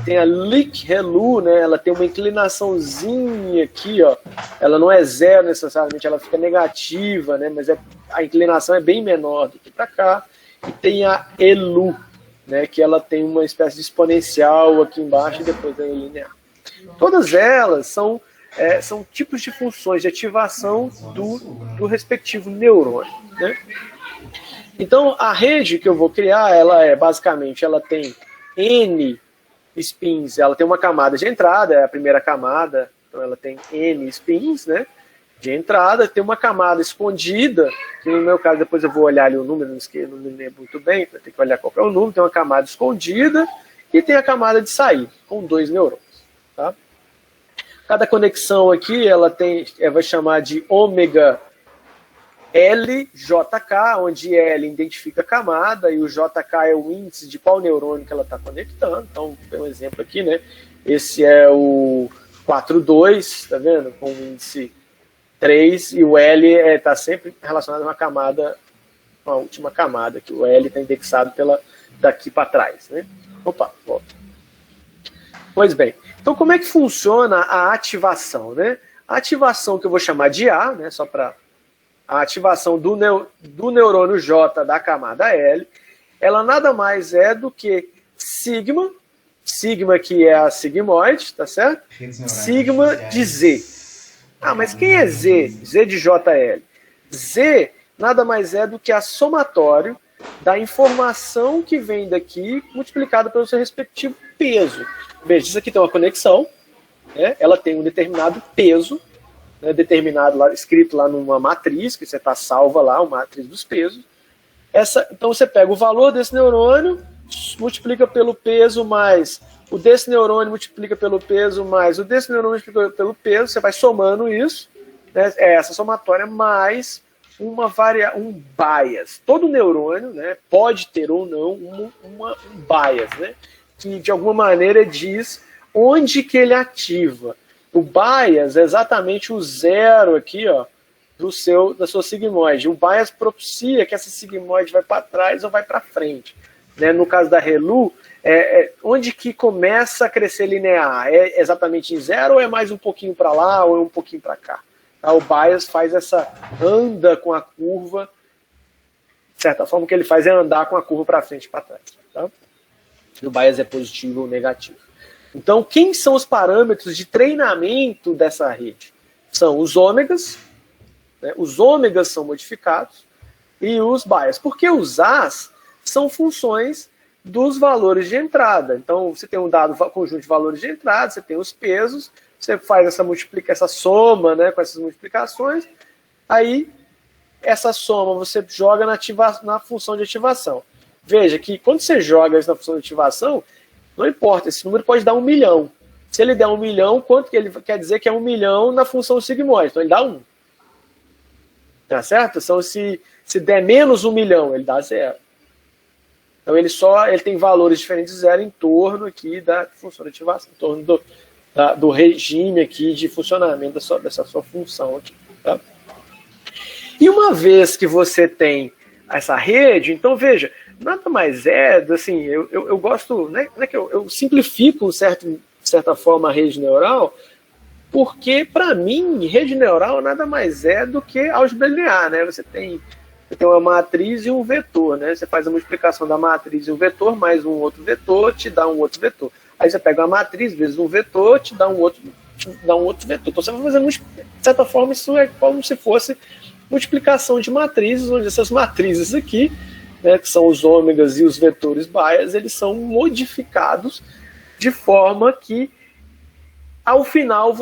S2: Tem a Lick-ReLU, né? Ela tem uma inclinaçãozinha aqui, ó. Ela não é 0 necessariamente, ela fica negativa, né? Mas a inclinação é bem menor do que para cá. E tem a ELU, né? Que ela tem uma espécie de exponencial aqui embaixo e depois é linear. Todas elas são tipos de funções de ativação do respectivo neurônio, né? Então, a rede que eu vou criar, basicamente, ela tem N spins, ela tem uma camada de entrada, é a primeira camada, então ela tem N spins, né, de entrada, tem uma camada escondida, que no meu caso, depois eu vou olhar ali o número, não me lembro muito bem, vai ter que olhar qual é o número, tem uma camada escondida e tem a camada de saída, com 2 neurônios. Tá? Cada conexão aqui, ela vai chamar de ômega LJK, onde L identifica a camada e o JK é o índice de qual neurônio que ela está conectando. Então, tem um exemplo aqui, né? Esse é o 4,2, tá vendo? Com o índice 3, e o L está sempre relacionado a uma camada, uma última camada, que o L está indexado daqui para trás, né? Opa, volta. Pois bem, então como é que funciona a ativação, né? A ativação que eu vou chamar de A, né? Só para a ativação do neurônio J da camada L, ela nada mais é do que sigma que é a sigmoide, tá certo? Sigma de Z. Ah, mas quem é Z? Z de JL. Z nada mais é do que a somatório da informação que vem daqui multiplicada pelo seu respectivo peso. Veja, isso aqui tem uma conexão, né? Ela tem um determinado peso, né? Determinado lá, escrito lá numa matriz, que você está salva lá, uma matriz dos pesos. Então você pega o valor desse neurônio, multiplica pelo peso mais o desse neurônio, multiplica pelo peso mais o desse neurônio, multiplica pelo peso, você vai somando isso, né? Essa somatória mais um bias. Todo neurônio, né, pode ter ou não um bias, né, que de alguma maneira diz onde que ele ativa. O bias é exatamente o zero aqui, ó, da sua sigmoide. O bias propicia que essa sigmoide vai para trás ou vai para frente. Né? No caso da ReLU, onde que começa a crescer linear? É exatamente em zero ou é mais um pouquinho para lá ou é um pouquinho para cá? Tá? O bias anda com a curva, de certa forma, o que ele faz é andar com a curva para frente e para trás. Tá? O bias é positivo ou negativo. Então, quem são os parâmetros de treinamento dessa rede? São os ômegas, né? Os ômegas são modificados, e os bias. Porque os As são funções dos valores de entrada. Então, você tem um dado conjunto de valores de entrada, você tem os pesos, você faz essa soma, né, com essas multiplicações, aí essa soma você joga na função de ativação. Veja que quando você joga isso na função de ativação, não importa, esse número pode dar 1 milhão. Se ele der 1 milhão, quanto que ele quer dizer que é 1 milhão na função sigmoide? Então ele dá 1. Tá certo? Então se der menos 1 milhão, ele dá 0. Então ele tem valores diferentes de 0 em torno aqui da função de ativação, em torno do regime aqui de funcionamento dessa sua função aqui. Tá? E uma vez que você tem essa rede, então veja, nada mais assim, eu gosto, né, que eu simplifico, de certa forma, a rede neural, porque, para mim, rede neural nada mais é do que álgebra linear, né? Você tem uma matriz e um vetor, né? Você faz a multiplicação da matriz e um vetor, mais um outro vetor, te dá um outro vetor. Aí você pega uma matriz vezes um vetor, te dá um outro vetor. Então você vai fazendo, de certa forma, isso é como se fosse multiplicação de matrizes, onde essas matrizes aqui, né, que são os ômegas e os vetores bias, eles são modificados de forma que, ao final,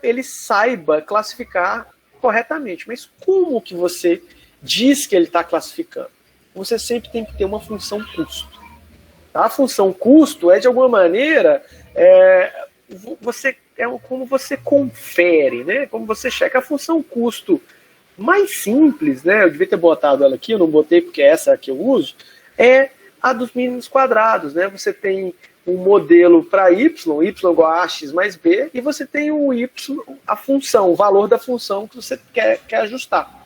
S2: ele saiba classificar corretamente. Mas como que você diz que ele está classificando? Você sempre tem que ter uma função custo. Tá? A função custo é, de alguma maneira, como você confere, né? Como você checa. A função custo mais simples, né? Eu devia ter botado ela aqui, eu não botei porque é essa que eu uso, é a dos mínimos quadrados, né? Você tem um modelo para y igual a x mais b, e você tem o y, a função, o valor da função que você quer ajustar.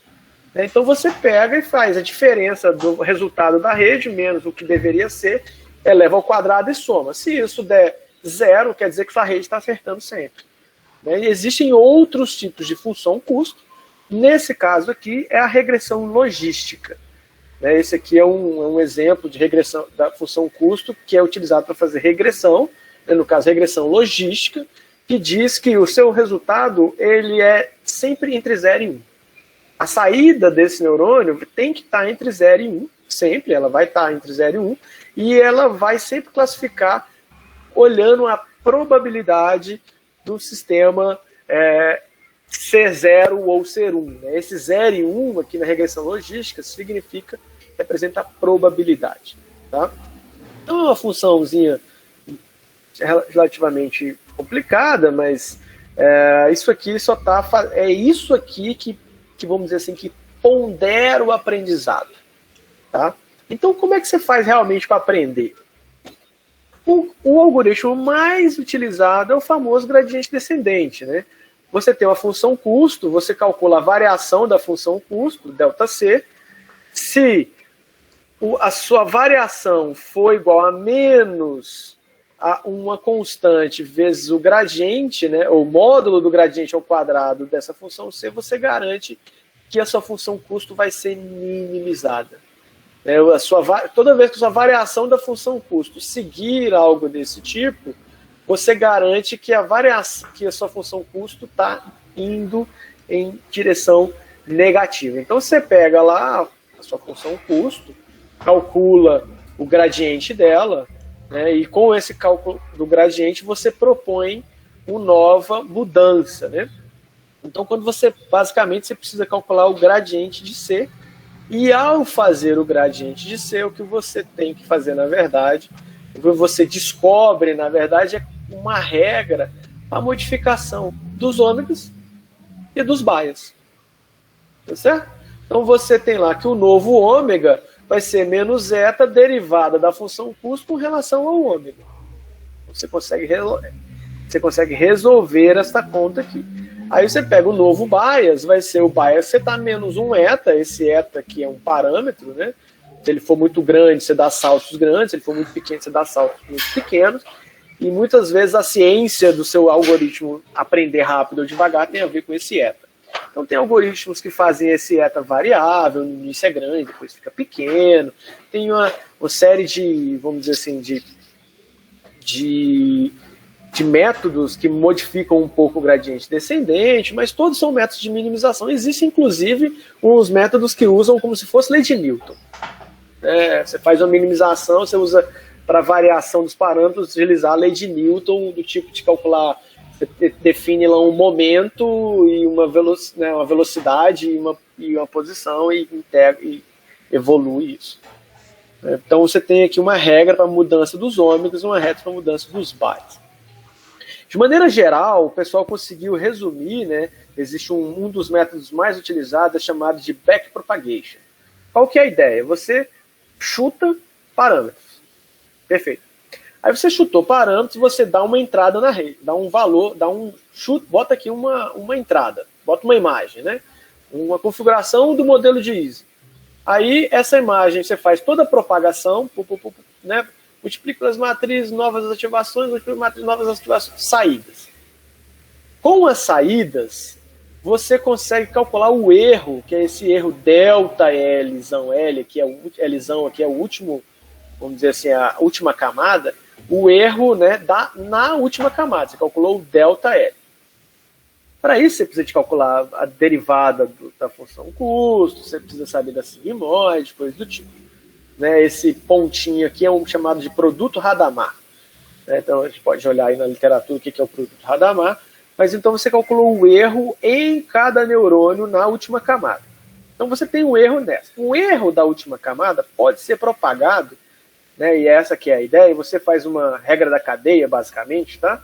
S2: Então você pega e faz a diferença do resultado da rede, menos o que deveria ser, eleva ao quadrado e soma. Se isso der 0, quer dizer que sua rede está acertando sempre. E existem outros tipos de função custo. Nesse caso aqui é a regressão logística. Esse aqui é um exemplo de regressão da função custo que é utilizado para fazer regressão, no caso regressão logística, que diz que o seu resultado ele é sempre entre 0 e 1. A saída desse neurônio tem que estar entre 0 e 1, sempre, ela vai estar entre 0 e 1, e ela vai sempre classificar olhando a probabilidade do sistema ser 0 ou ser 1. Esse 0 e 1 aqui na regressão logística representa a probabilidade. Tá? Então é uma funçãozinha relativamente complicada, mas Isso aqui é isso aqui que vamos dizer assim, que pondera o aprendizado. Tá? Então, como é que você faz realmente para aprender? O algoritmo mais utilizado é o famoso gradiente descendente, né? Você tem uma função custo, você calcula a variação da função custo, ΔC. Se a sua variação for igual a menos a uma constante vezes o gradiente, né, o módulo do gradiente ao quadrado dessa função C, você garante que a sua função custo vai ser minimizada. Toda vez que a sua variação da função custo seguir algo desse tipo, você garante que a sua função custo está indo em direção negativa. Então você pega lá a sua função custo, calcula o gradiente dela, né, e com esse cálculo do gradiente você propõe uma nova mudança. Né? Então basicamente você precisa calcular o gradiente de C, e ao fazer o gradiente de C, o que você tem que fazer, na verdade, o que você descobre, na verdade, é uma regra para a modificação dos ômegas e dos bias. Tá certo? Então você tem lá que o novo ômega vai ser menos zeta derivada da função custo com relação ao ômega. Você consegue resolver essa conta aqui. Aí você pega o novo bias, vai ser o bias setar menos um eta, esse eta aqui é um parâmetro, né? Se ele for muito grande, você dá saltos grandes, se ele for muito pequeno, você dá saltos muito pequenos. E muitas vezes a ciência do seu algoritmo aprender rápido ou devagar tem a ver com esse eta. Então tem algoritmos que fazem esse eta variável, no início é grande, depois fica pequeno. Tem uma série de, vamos dizer assim, de métodos que modificam um pouco o gradiente descendente, mas todos são métodos de minimização. Existem, inclusive, uns métodos que usam como se fosse lei de Newton. Você faz uma minimização, você usa para variação dos parâmetros, utilizar a lei de Newton, do tipo de calcular, você define lá um momento e uma velocidade e uma posição e evolui isso. Então você tem aqui uma regra para mudança dos ômegas, uma regra para mudança dos bytes. De maneira geral, o pessoal conseguiu resumir, né? Existe um dos métodos mais utilizados chamado de backpropagation. Qual que é a ideia? Você chuta parâmetros. Perfeito. Aí você chutou parâmetros, você dá uma entrada na rede, dá um valor, bota aqui uma entrada, bota uma imagem, né? Uma configuração do modelo de Easy. Aí essa imagem você faz toda a propagação, né? Multiplica as matrizes, novas ativações, multiplica as matrizes, novas ativações, saídas. Com as saídas, você consegue calcular o erro, que é esse erro delta Lzão L, que é o Lzão aqui é o último, vamos dizer assim, a última camada, o erro, né, na última camada. Você calculou o delta L. Para isso, você precisa de calcular a derivada da função custo, você precisa saber da sigmoide, coisa do tipo. Né, esse pontinho aqui é chamado de produto Hadamard. Né, então, a gente pode olhar aí na literatura o que é o produto Hadamard. Mas então você calculou o erro em cada neurônio na última camada. Então você tem um erro nessa. O erro da última camada pode ser propagado, né, e essa que é a ideia. Você faz uma regra da cadeia, basicamente, tá?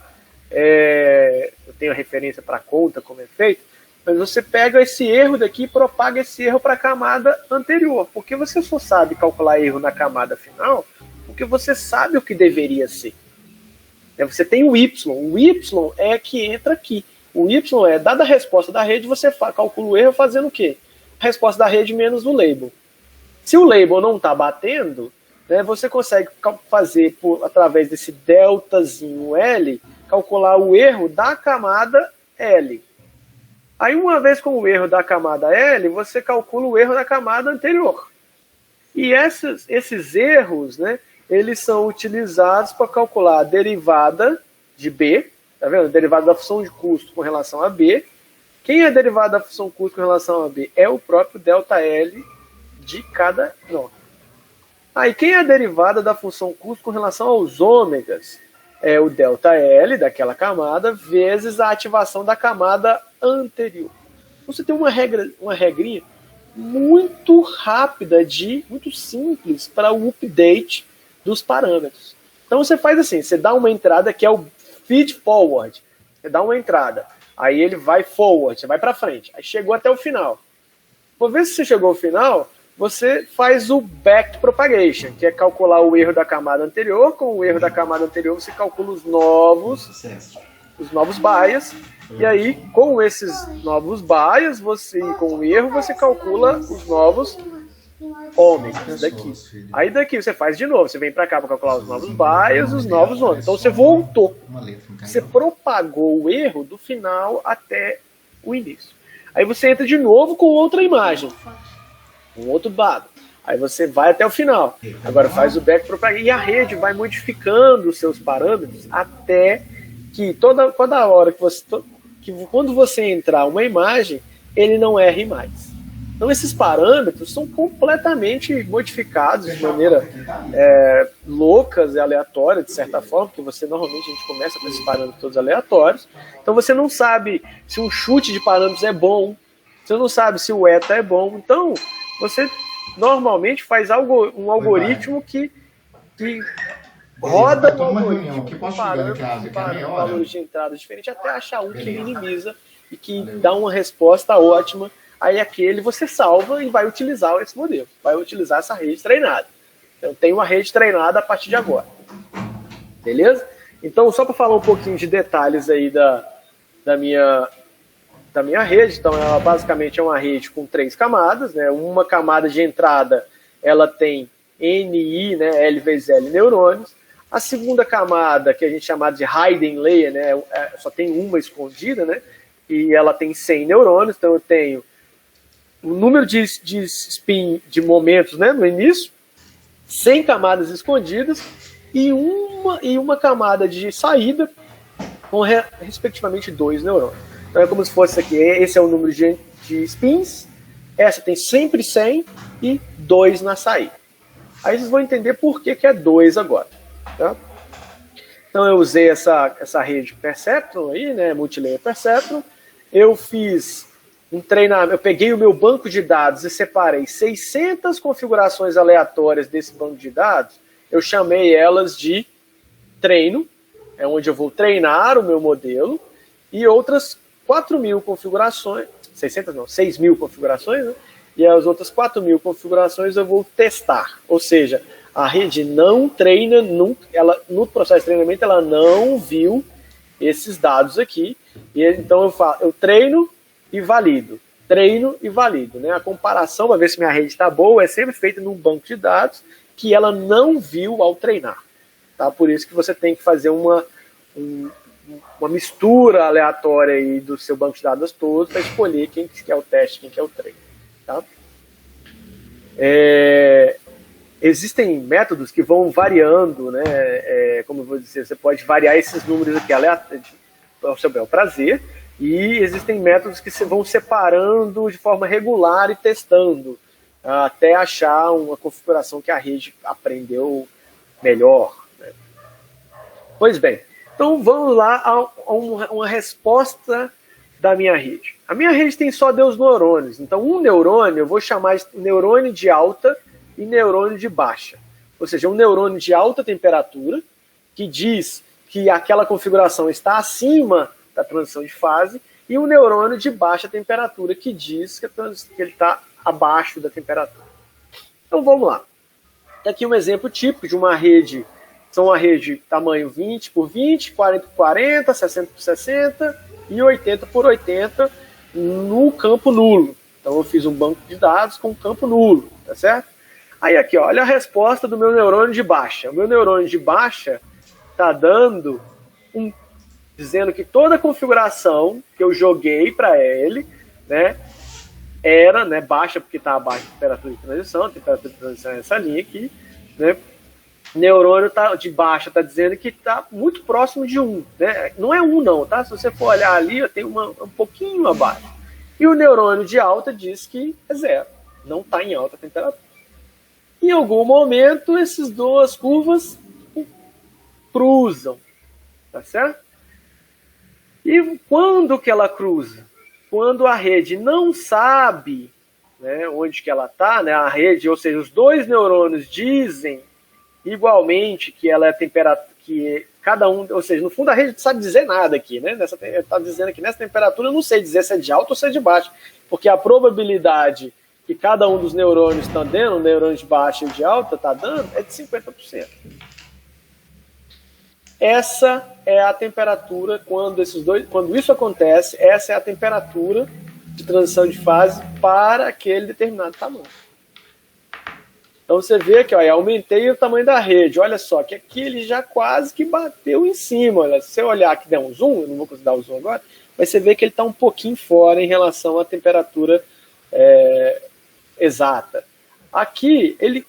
S2: Eu tenho a referência para a conta, como é feito, mas você pega esse erro daqui e propaga esse erro para a camada anterior, porque você só sabe calcular erro na camada final, porque você sabe o que deveria ser. Você tem o Y é que entra aqui. O Y é, dada a resposta da rede, você calcula o erro fazendo o quê? A resposta da rede menos o label. Se o label não está batendo, né, você consegue fazer, através desse deltazinho L, calcular o erro da camada L. Aí, uma vez com o erro da camada L, você calcula o erro da camada anterior. E esses erros, né, eles são utilizados para calcular a derivada de B, tá vendo? A derivada da função de custo com relação a B. Quem é a derivada da função custo com relação a B? É o próprio delta L de cada nó. Aí, quem é a derivada da função custo com relação aos ômegas? É o delta L daquela camada vezes a ativação da camada anterior. Você tem uma regrinha muito rápida, muito simples para o update dos parâmetros. Então você faz assim, você dá uma entrada que é o feed forward. Você dá uma entrada. Aí ele vai forward, você vai para frente. Aí chegou até o final. Por ver se você chegou ao final, você faz o back propagation, que é calcular o erro da camada anterior. Com o erro da camada anterior, você calcula os novos bias. E aí, com esses novos bias, com o erro, você calcula os novos ômegas daqui. Aí daqui você faz de novo. Você vem para cá para calcular os novos bias, os novos ômegas. Então você voltou. Você propagou o erro do final até o início. Aí você entra de novo com outra imagem, um outro dado. Aí você vai até o final. Agora faz o back propagation. E a rede vai modificando os seus parâmetros até que toda hora que quando você entrar uma imagem, ele não erre mais. Então esses parâmetros são completamente modificados de maneira loucas e aleatória, de certa forma, porque normalmente a gente começa com esses parâmetros todos aleatórios. Então você não sabe se um chute de parâmetros é bom, você não sabe se o eta é bom. Então você normalmente faz um algoritmo que roda um algoritmo com valores de entrada diferentes até achar um que minimiza e que dá uma resposta ótima. Aí aquele você salva e vai utilizar esse modelo, vai utilizar essa rede treinada. Então tem uma rede treinada a partir de agora. Beleza? Então só para falar um pouquinho de detalhes aí da minha rede, então ela basicamente é uma rede com 3 camadas, né? Uma camada de entrada, ela tem NI, né, L vezes L neurônios. A segunda camada, que a gente chama de hidden layer, né, só tem uma escondida, né, e ela tem 100 neurônios, então eu tenho o número de spin de momentos, né, no início, 100 camadas escondidas e uma camada de saída com respectivamente 2 neurônios. Então é como se fosse aqui, esse é o número de spins, essa tem sempre 100 e 2 na saída. Aí vocês vão entender por que é 2 agora. Tá? Então eu usei essa rede Perceptron aí, né, Multilayer Perceptron. Eu fiz um treinamento, eu peguei o meu banco de dados e separei 600 configurações aleatórias desse banco de dados. Eu chamei elas de treino, é onde eu vou treinar o meu modelo, e outras 4.000 configurações, 6.000 configurações, né? E as outras 4.000 configurações eu vou testar. Ou seja, a rede não treina, no processo de treinamento ela não viu esses dados aqui. E então eu treino e valido. Treino e valido. Né? A comparação para ver se minha rede está boa é sempre feita num banco de dados que ela não viu ao treinar. Tá? Por isso que você tem que fazer uma mistura aleatória aí do seu banco de dados todo para escolher quem que é o teste, quem que é o treino. Tá? Existem métodos que vão variando, né? Como eu vou dizer, você pode variar esses números aqui ao seu bel prazer, e existem métodos que vão separando de forma regular e testando até achar uma configuração que a rede aprendeu melhor. Né? Pois bem, então vamos lá a uma resposta da minha rede. A minha rede tem só 2 neurônios, então um neurônio eu vou chamar de neurônio de alta e neurônio de baixa. Ou seja, um neurônio de alta temperatura, que diz que aquela configuração está acima da transição de fase, e um neurônio de baixa temperatura, que diz que ele está abaixo da temperatura. Então vamos lá. Aqui um exemplo típico de uma rede, são uma rede tamanho 20 por 20, 40 por 40, 60 por 60 e 80 por 80 no campo nulo. Então eu fiz um banco de dados com campo nulo, tá certo? Aí aqui, ó, olha a resposta do meu neurônio de baixa. O meu neurônio de baixa está dando dizendo que toda a configuração que eu joguei para ele, né, era, né, baixa porque está abaixo da temperatura de transição. A temperatura de transição é essa linha aqui, né? Neurônio de baixa está dizendo que está muito próximo de 1, né? Não é 1 não, tá? Se você for olhar ali, tem um pouquinho abaixo. E o neurônio de alta diz que é 0, não está em alta temperatura. Em algum momento, essas duas curvas cruzam, tá certo? E quando que ela cruza? Quando a rede não sabe, né, onde que ela está, né, a rede, ou seja, os 2 neurônios dizem igualmente que ela é temperatura, que cada um, ou seja, no fundo a rede não sabe dizer nada aqui, né? Está dizendo aqui, nessa temperatura eu não sei dizer se é de alta ou se é de baixa, porque a probabilidade que cada um dos neurônios está dando, um neurônio de baixa e de alta está dando, é de 50%. Essa é a temperatura, quando isso acontece, essa é a temperatura de transição de fase para aquele determinado tamanho. Então você vê que, ó, eu aumentei o tamanho da rede, olha só, que aqui ele já quase que bateu em cima. Olha, se você olhar aqui, der um zoom, eu não vou conseguir dar o zoom agora, mas você vê que ele está um pouquinho fora em relação à temperatura exata. Aqui, ele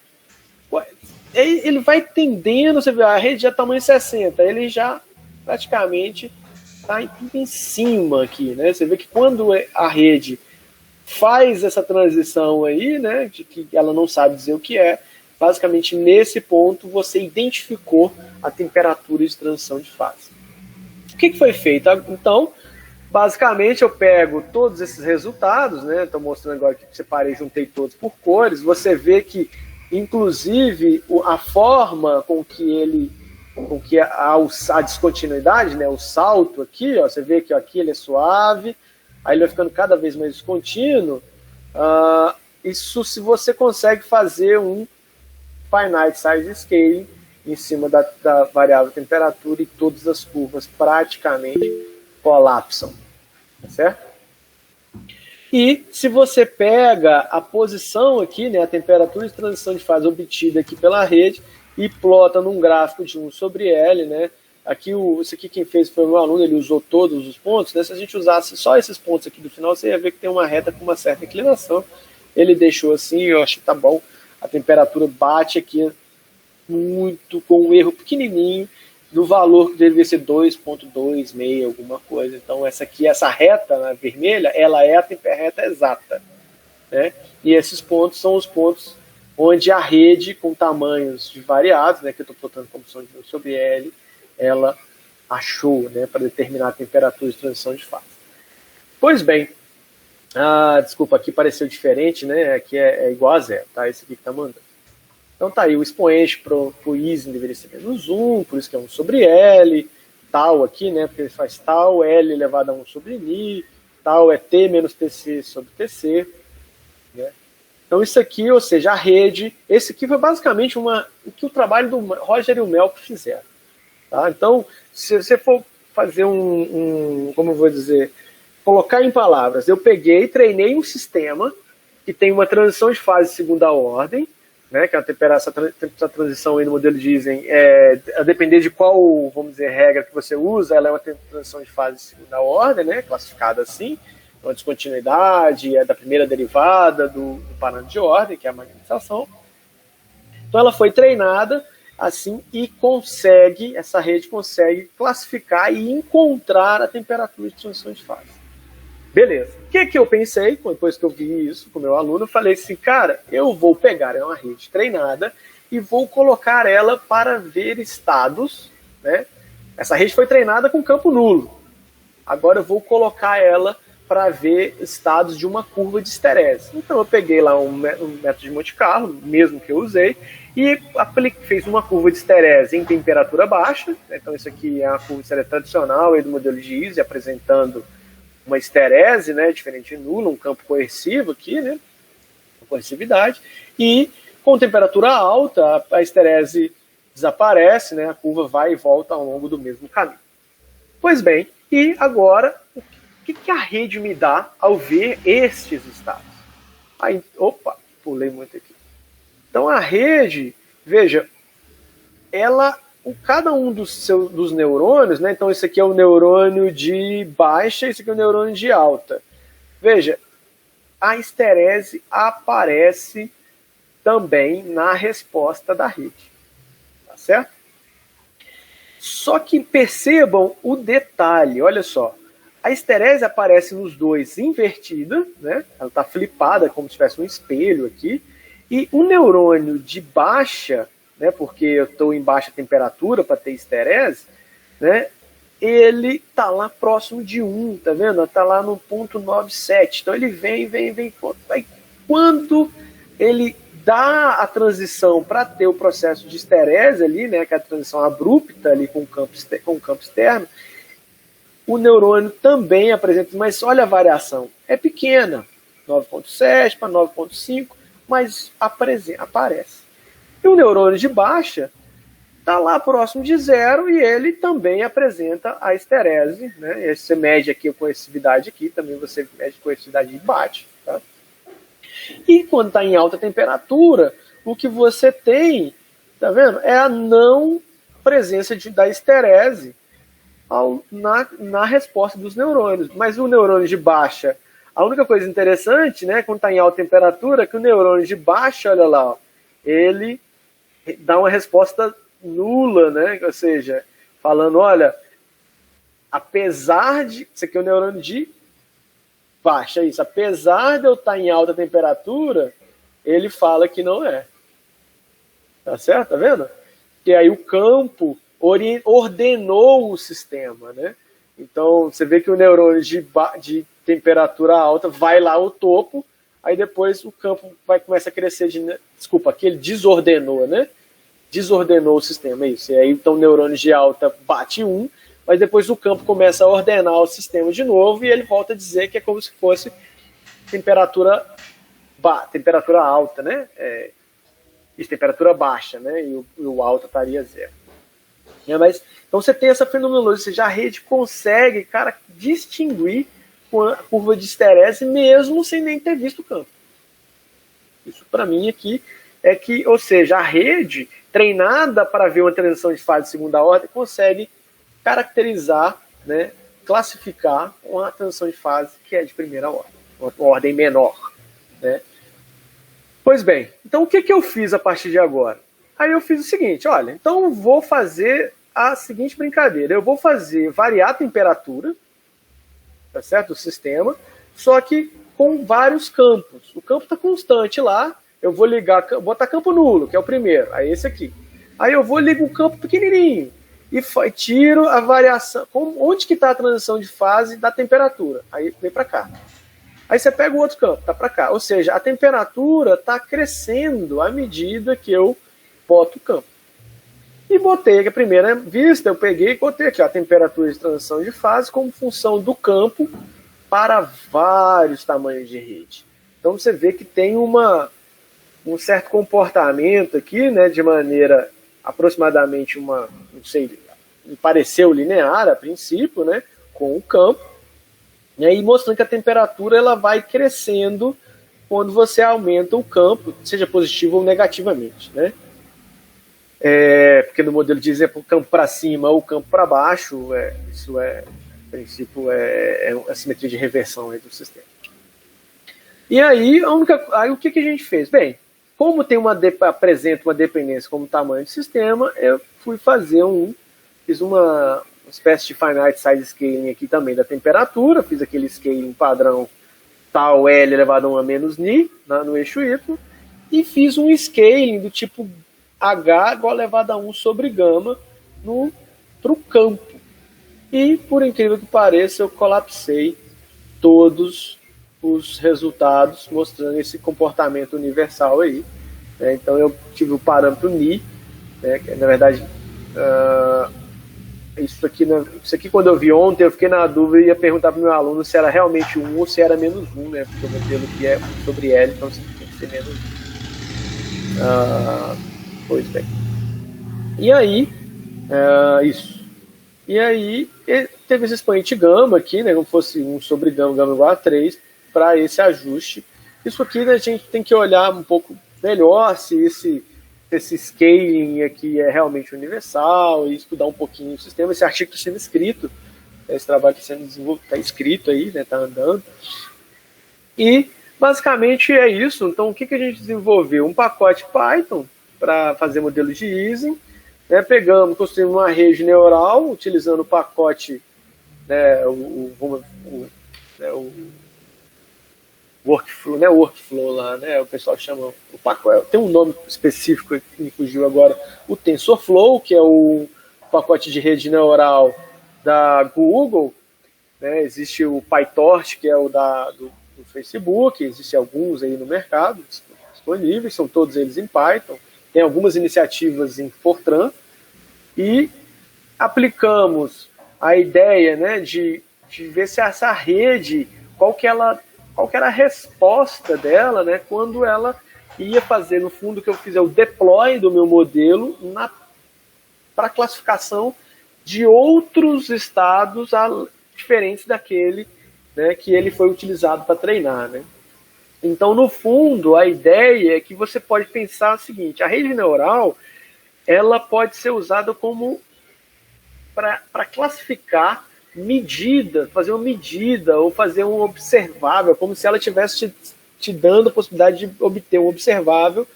S2: vai tendendo, você vê, a rede já é tamanho 60, ele já praticamente está em cima aqui, né? Você vê que quando a rede faz essa transição aí, né, de que ela não sabe dizer o que é, basicamente nesse ponto você identificou a temperatura de transição de fase. O que foi feito? Então, basicamente eu pego todos esses resultados, né, estou mostrando agora que separei, juntei todos por cores, você vê que, inclusive, a forma com que a descontinuidade, né, o salto aqui, ó, você vê que aqui ele é suave, aí ele vai ficando cada vez mais descontínuo. Isso se você consegue fazer um finite size scaling em cima da variável temperatura e todas as curvas praticamente colapsam, tá certo? E se você pega a posição aqui, né, a temperatura de transição de fase obtida aqui pela rede e plota num gráfico de 1 sobre L, né? Aqui, isso aqui quem fez foi o meu aluno, ele usou todos os pontos, né? Se a gente usasse só esses pontos aqui do final, você ia ver que tem uma reta com uma certa inclinação. Ele deixou assim, eu acho que tá bom. A temperatura bate aqui muito, com um erro pequenininho, do valor que deveria ser 2,26, alguma coisa. Então, essa reta, né, vermelha, ela é a reta exata, né? E esses pontos são os pontos onde a rede, com tamanhos variados, né, que eu estou plotando como são de 1 sobre L, ela achou, né, para determinar a temperatura de transição de fase. Pois bem, desculpa, aqui pareceu diferente, né? Aqui é igual a zero, tá? Esse aqui que está mandando. Então tá aí, o expoente para o Ising deveria ser menos 1, por isso que é 1 sobre L, tal aqui, né? Porque ele faz tal, L elevado a 1 sobre Ni, tal é T menos TC sobre TC, né? Então isso aqui, ou seja, a rede, esse aqui foi basicamente o que o trabalho do Roger e o Melco fizeram. Tá? Então, se você for fazer como eu vou dizer, colocar em palavras, eu peguei, treinei um sistema que tem uma transição de fase de segunda ordem, né, que essa transição aí no modelo de Ising, a depender de qual, vamos dizer, regra que você usa, ela é uma transição de fase de segunda ordem, né, classificada assim, uma descontinuidade, é da primeira derivada do parâmetro de ordem, que é a magnetização. Então ela foi treinada assim, e essa rede consegue classificar e encontrar a temperatura de transição de fase. Beleza. O que eu pensei, depois que eu vi isso com o meu aluno, eu falei assim, cara, eu vou pegar uma rede treinada e vou colocar ela para ver estados, né? Essa rede foi treinada com campo nulo. Agora eu vou colocar ela para ver estados de uma curva de esterese. Então eu peguei lá um método de Monte Carlo, mesmo que eu usei, e fez uma curva de esterese em temperatura baixa. Então isso aqui é a curva de esterese tradicional aí do modelo de Ising, apresentando uma esterese, né, diferente de nula, um campo coercivo aqui, né, coercividade, e com temperatura alta a esterese desaparece, né, a curva vai e volta ao longo do mesmo caminho. Pois bem, e agora o que a rede me dá ao ver estes estados? Aí, opa, pulei muito aqui. Então a rede, veja, cada um dos neurônios, né? Então esse aqui é o neurônio de baixa, esse aqui é o neurônio de alta. Veja, a esterese aparece também na resposta da rede. Tá certo? Só que percebam o detalhe, olha só. A esterese aparece nos dois invertida, né? Ela está flipada, como se tivesse um espelho aqui. E o neurônio de baixa, né, porque eu estou em baixa temperatura para ter esterese, né, ele está lá próximo de 1, tá vendo? Está lá no ponto 97. Então ele vem. Aí, quando ele dá a transição para ter o processo de esterese ali, né, que é a transição abrupta ali com o campo externo, o neurônio também apresenta, mas olha a variação, é pequena, 9,7 para 9,5, mas aparece. E o neurônio de baixa está lá próximo de zero e ele também apresenta a esterese, né? Você mede aqui a coercividade aqui, também você mede a coercividade de bate, tá? E quando está em alta temperatura, o que você tem, tá vendo? É a não presença da esterese na resposta dos neurônios. Mas o neurônio de baixa, a única coisa interessante, né, quando está em alta temperatura, é que o neurônio de baixa, olha lá, ó, ele dá uma resposta nula, né? Ou seja, falando, olha, apesar de... Isso aqui é o neurônio de baixa, isso. Apesar de eu estar em alta temperatura, ele fala que não é. Tá certo? Tá vendo? Que aí o campo ordenou o sistema, né? Então, você vê que o neurônio de temperatura alta vai lá ao topo, aí depois o campo vai começar a crescer Desculpa, aqui ele desordenou, né? Desordenou o sistema, é isso. E aí, então, o neurônio de alta bate 1, mas depois o campo começa a ordenar o sistema de novo e ele volta a dizer que é como se fosse temperatura alta, né? Temperatura baixa, né? E o alta estaria zero. Mas, então você tem essa fenomenologia, ou seja, a rede consegue, cara, distinguir a curva de esterese mesmo sem nem ter visto o campo. Isso para mim aqui é que, ou seja, a rede treinada para ver uma transição de fase de segunda ordem consegue caracterizar, né, classificar uma transição de fase que é de primeira ordem, uma ordem menor, né? Pois bem, então o que eu fiz a partir de agora? Aí eu fiz o seguinte, olha, então eu vou fazer a seguinte brincadeira, eu vou variar a temperatura, tá certo, do sistema, só que com vários campos. O campo está constante lá, eu vou botar campo nulo, que é o primeiro, aí esse aqui. Aí eu vou ligar um campo pequenininho e tiro a variação, onde que está a transição de fase da temperatura, aí vem para cá. Aí você pega o outro campo, tá para cá. Ou seja, a temperatura está crescendo à medida que eu boto o campo. E botei aqui a primeira vista, eu peguei e botei aqui ó, a temperatura de transição de fase como função do campo para vários tamanhos de rede. Então você vê que tem um certo comportamento aqui, né, de maneira aproximadamente não sei, me pareceu linear a princípio, né, com o campo. E aí mostrando que a temperatura ela vai crescendo quando você aumenta o campo, seja positivo ou negativamente, né? Porque no modelo de exemplo, o campo para cima ou o campo para baixo, isso é, a princípio, é a simetria de reversão aí do sistema. E aí, o que a gente fez? Bem, como apresenta uma dependência como tamanho de sistema, eu fui fiz uma espécie de finite size scaling aqui também da temperatura, fiz aquele scaling padrão tal L elevado a 1 a menos ni no eixo Y, e fiz um scaling do tipo H igual elevado a 1 sobre gama para o campo. E, por incrível que pareça, eu colapsei todos os resultados mostrando esse comportamento universal aí. Né? Então eu tive o parâmetro ni, né? Que, na verdade, isso aqui quando eu vi ontem, eu fiquei na dúvida e ia perguntar para o meu aluno se era realmente 1 ou se era menos 1, né? Porque o modelo que é sobre L, então tem que ser menos 1. Pois bem. E aí, isso. E aí, teve esse expoente gama aqui, né? Como fosse 1 sobre gama igual a 3, para esse ajuste. Isso aqui, né, a gente tem que olhar um pouco melhor se esse scaling aqui é realmente universal e estudar um pouquinho o sistema. Esse artigo está sendo escrito, esse trabalho está sendo desenvolvido, está escrito aí, né, está andando. E, basicamente, é isso. Então, o que a gente desenvolveu? Um pacote Python para fazer modelo de Ising. Né, construímos uma rede neural, utilizando o pacote, né, o workflow, né, workflow lá, né, o pessoal chama o pacote, tem um nome específico que me fugiu agora, o TensorFlow, que é o pacote de rede neural da Google, né, existe o PyTorch, que é o do Facebook, existem alguns aí no mercado, disponíveis, são todos eles em Python, tem algumas iniciativas em Fortran, e aplicamos a ideia, né, de ver se essa rede, qual que era a resposta dela, né, quando ela ia fazer, no fundo, que eu fiz o deploy do meu modelo para classificação de outros estados diferentes daquele, né, que ele foi utilizado para treinar, né? Então, no fundo, a ideia é que você pode pensar o seguinte: a rede neural, ela pode ser usada como para classificar medida, fazer uma medida ou fazer um observável, como se ela estivesse te dando a possibilidade de obter um observável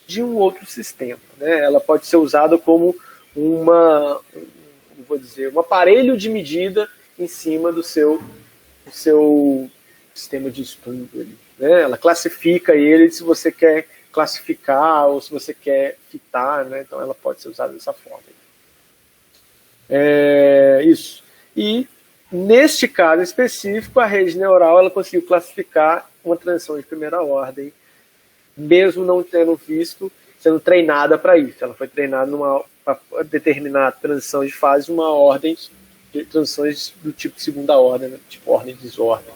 S2: de um outro sistema, né? Ela pode ser usada como um aparelho de medida em cima do seu sistema de estudo ali, né? Ela classifica ele se você quer classificar ou se você quer fitar, né? Então ela pode ser usada dessa forma. Isso. E neste caso específico, a rede neural ela conseguiu classificar uma transição de primeira ordem, mesmo não sendo treinada para isso. Ela foi treinada para determinar a transição de fase uma ordem de transições do tipo segunda ordem, né? Tipo ordem e desordem.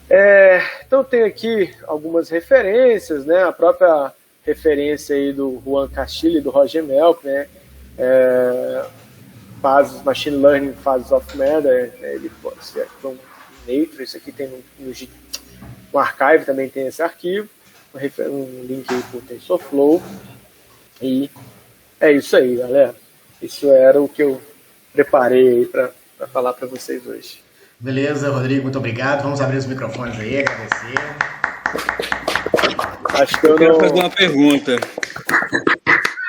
S2: Né? Então tem aqui algumas referências, né? A própria referência aí do Juan Castilho e do Roger Melk, né? Machine Learning Phases of Matter, né? Ele pode ser um Nature, isso aqui tem no Archive também tem esse arquivo, um link aí para o TensorFlow, e é isso aí, galera. Isso era o que eu preparei aí para falar para vocês hoje.
S1: Beleza, Rodrigo, muito obrigado. Vamos abrir os microfones aí, agradecer.
S3: Acho que eu quero fazer uma pergunta.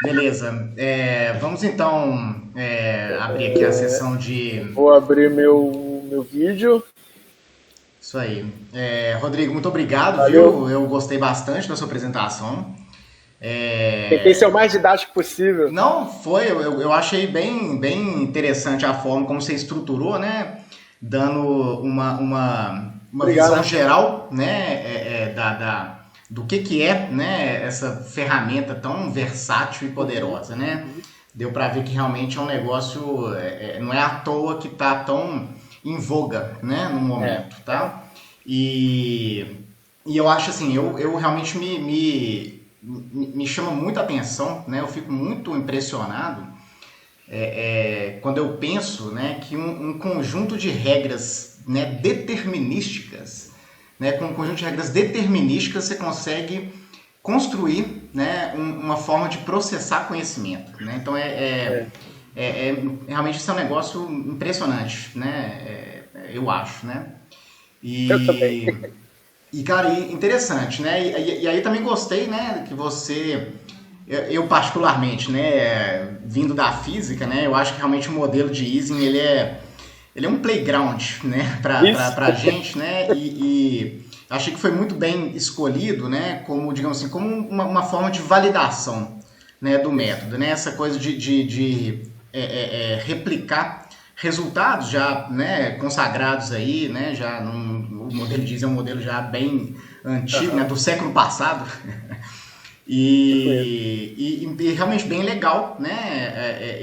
S1: Beleza. Vamos então abrir aqui a sessão de...
S2: Vou abrir meu vídeo.
S1: Isso aí. Rodrigo, muito obrigado,
S2: valeu.
S1: Viu? Eu gostei bastante da sua apresentação.
S2: Tentei ser o mais didático possível.
S1: Não, foi. Eu achei bem interessante a forma como você estruturou, né? Dando uma visão geral, né? Do que é, né? Essa ferramenta tão versátil e poderosa, né? Deu para ver que realmente é um negócio... não é à toa que está tão em voga, né? No momento, tá? E eu acho assim, eu realmente me chama muito a atenção, né? Eu fico muito impressionado quando eu penso, né, que um conjunto de regras, né, determinísticas, né, com um conjunto de regras determinísticas você consegue construir, né, uma forma de processar conhecimento, né? Então realmente isso é um negócio impressionante, né? Eu acho, né?
S2: Eu também.
S1: E, cara, interessante, né? E aí também gostei, né, que você... Eu particularmente, né, vindo da física, né, eu acho que realmente o modelo de Ising, ele é um playground, né, pra gente, né, e achei que foi muito bem escolhido, né, como, digamos assim, como uma forma de validação, né, do método, né, essa coisa de replicar resultados já, né, consagrados aí, né, já o modelo de Ising é um modelo já bem antigo, né, do século passado, e realmente bem legal, né,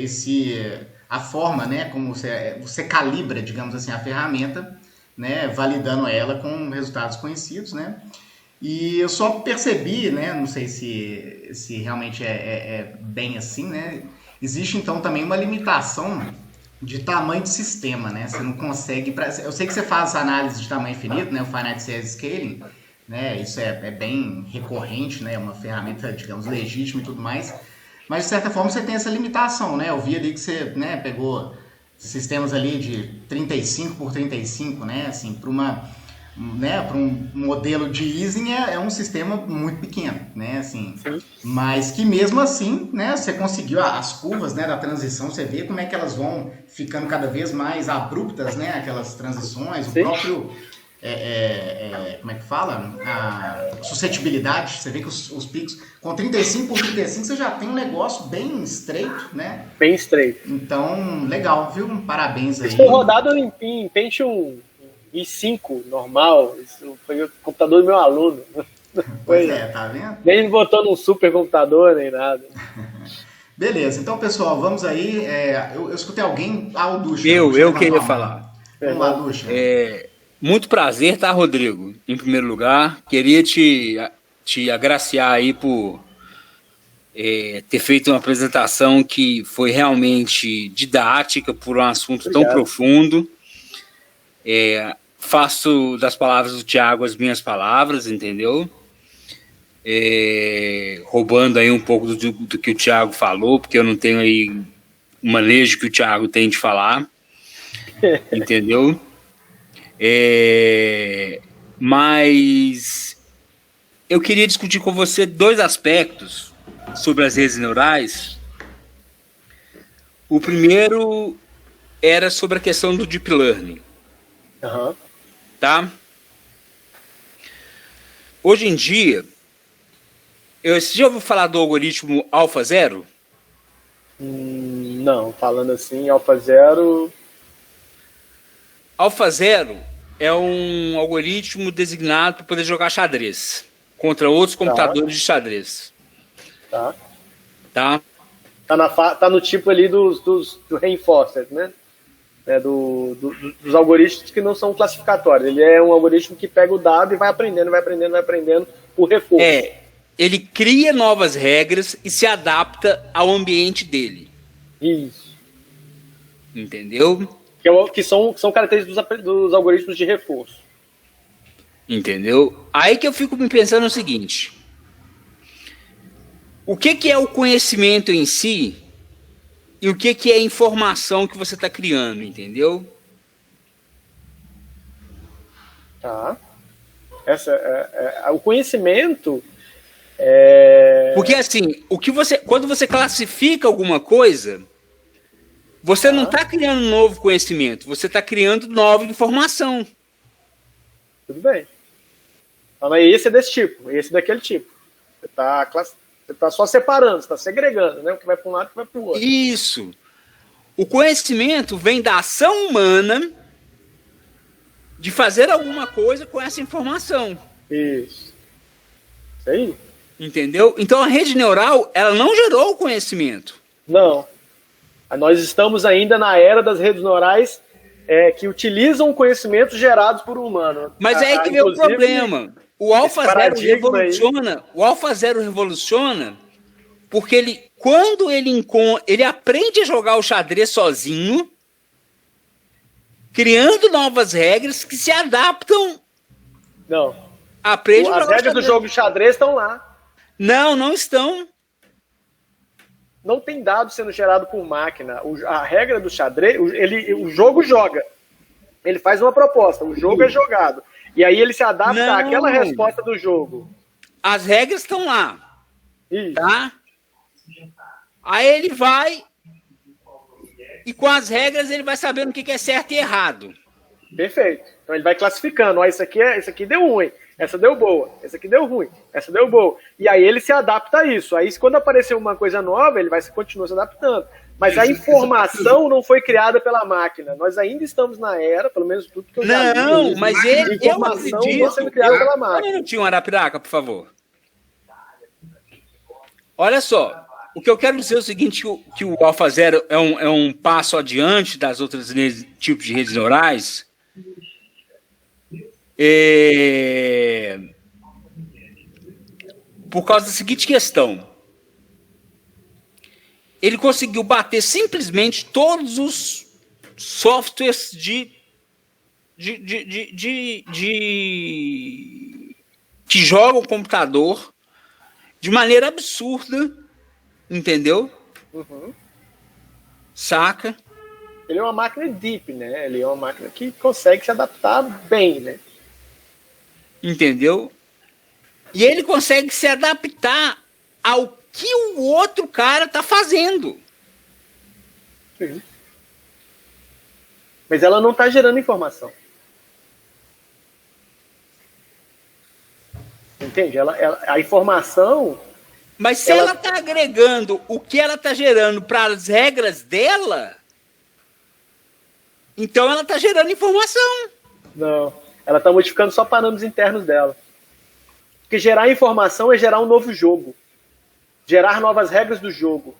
S1: a forma, né, como você calibra, digamos assim, a ferramenta, né, validando ela com resultados conhecidos, né, e eu só percebi, né, não sei se realmente é bem assim, né, existe então também uma limitação de tamanho de sistema, né, você não consegue, eu sei que você faz análise de tamanho infinito, né, o Finite Series Scaling, né, isso é bem recorrente, né, uma ferramenta, digamos, legítima e tudo mais, mas de certa forma você tem essa limitação, né, eu vi ali que você, né, pegou sistemas ali de 35 por 35, né, assim, para um modelo de Ising é um sistema muito pequeno, né, assim, mas que mesmo assim, né, você conseguiu as curvas, né, da transição, você vê como é que elas vão ficando cada vez mais abruptas, né, aquelas transições, o próprio como é que fala? A suscetibilidade, você vê que os picos, com 35 por 35 você já tem um negócio bem estreito, né?
S2: Bem estreito.
S1: Então, legal, viu? Parabéns aí.
S2: Estou rodado em Pentium i5 normal, isso foi o computador do meu aluno.
S1: Pois é, tá vendo?
S2: Nem botando um supercomputador, nem nada.
S1: Beleza, então pessoal, vamos aí. Eu escutei alguém. O Ducha.
S3: Eu queria falar.
S1: Vamos lá, Ducha.
S3: Muito prazer, tá, Rodrigo? Em primeiro lugar, queria te agraciar aí por ter feito uma apresentação que foi realmente didática por um assunto tão profundo. Faço das palavras do Thiago as minhas palavras, entendeu? Roubando aí um pouco do que o Thiago falou, porque eu não tenho aí o manejo que o Thiago tem de falar, entendeu? Mas eu queria discutir com você dois aspectos sobre as redes neurais. O primeiro era sobre a questão do Deep Learning.
S2: Uhum.
S3: Tá? Hoje em dia, você já ouviu falar do algoritmo AlphaZero?
S2: Não, falando assim, AlphaZero...
S3: AlphaZero é um algoritmo designado para poder jogar xadrez contra outros computadores de xadrez.
S2: Tá.
S3: Tá
S2: no tipo ali do Reinforcement, né? Dos algoritmos que não são classificatórios. Ele é um algoritmo que pega o dado e vai aprendendo por reforço.
S3: Ele cria novas regras e se adapta ao ambiente dele.
S2: Isso.
S3: Entendeu?
S2: Que são características dos algoritmos de reforço.
S3: Entendeu? Aí que eu fico me pensando o seguinte: o que é o conhecimento em si e o que é a informação que você está criando, entendeu?
S2: Tá. O conhecimento
S3: Porque assim, quando você classifica alguma coisa, você não está criando um novo conhecimento, você está criando nova informação.
S2: Tudo bem. Então, esse é desse tipo, esse é daquele tipo. Você está só separando, você está segregando, né? O que vai para um lado e o que vai para o outro.
S3: Isso. O conhecimento vem da ação humana de fazer alguma coisa com essa informação.
S2: Isso aí.
S3: Entendeu? Então a rede neural, ela não gerou o conhecimento.
S2: Não. Nós estamos ainda na era das redes neurais que utilizam o conhecimento gerado por um humano.
S3: Mas é aí que vem o problema. O AlphaZero revoluciona porque quando ele aprende a jogar o xadrez sozinho, criando novas regras que se adaptam.
S2: Não.
S3: Aprende
S2: as regras do jogo de xadrez estão lá.
S3: Não estão.
S2: Não tem dado sendo gerado por máquina. A regra do xadrez, o jogo joga. Ele faz uma proposta, o jogo é jogado. E aí ele se adapta àquela resposta do jogo.
S3: As regras estão lá.
S2: Isso.
S3: Tá? Aí ele vai e com as regras ele vai sabendo o que é certo e errado.
S2: Perfeito. Então ele vai classificando. Ó, isso aqui deu ruim, essa deu boa, essa aqui deu ruim, essa deu boa. E aí ele se adapta a isso. Aí quando aparecer uma coisa nova, ele vai continuar se adaptando. Mas a informação não foi criada pela máquina. Nós ainda estamos na era, pelo menos tudo que eu já li.
S3: Não, mas a
S2: informação não sendo criada pela máquina.
S3: Um minutinho, Arapiraca, por favor. Olha só, o que eu quero dizer é o seguinte, que o AlphaZero é um passo adiante das outras tipos de redes neurais. Por causa da seguinte questão. Ele conseguiu bater simplesmente todos os softwares que jogam o computador de maneira absurda, entendeu?
S2: Uhum.
S3: Saca?
S2: Ele é uma máquina deep, né? Ele é uma máquina que consegue se adaptar bem, né?
S3: Entendeu? E ele consegue se adaptar ao que o outro cara tá fazendo.
S2: Sim. Mas ela não tá gerando informação. Entende? A informação...
S3: Mas se ela tá agregando o que ela tá gerando para as regras dela, então ela tá gerando informação.
S2: Não. Ela tá modificando só parâmetros internos dela. Porque gerar informação é gerar um novo jogo. Gerar novas regras do jogo.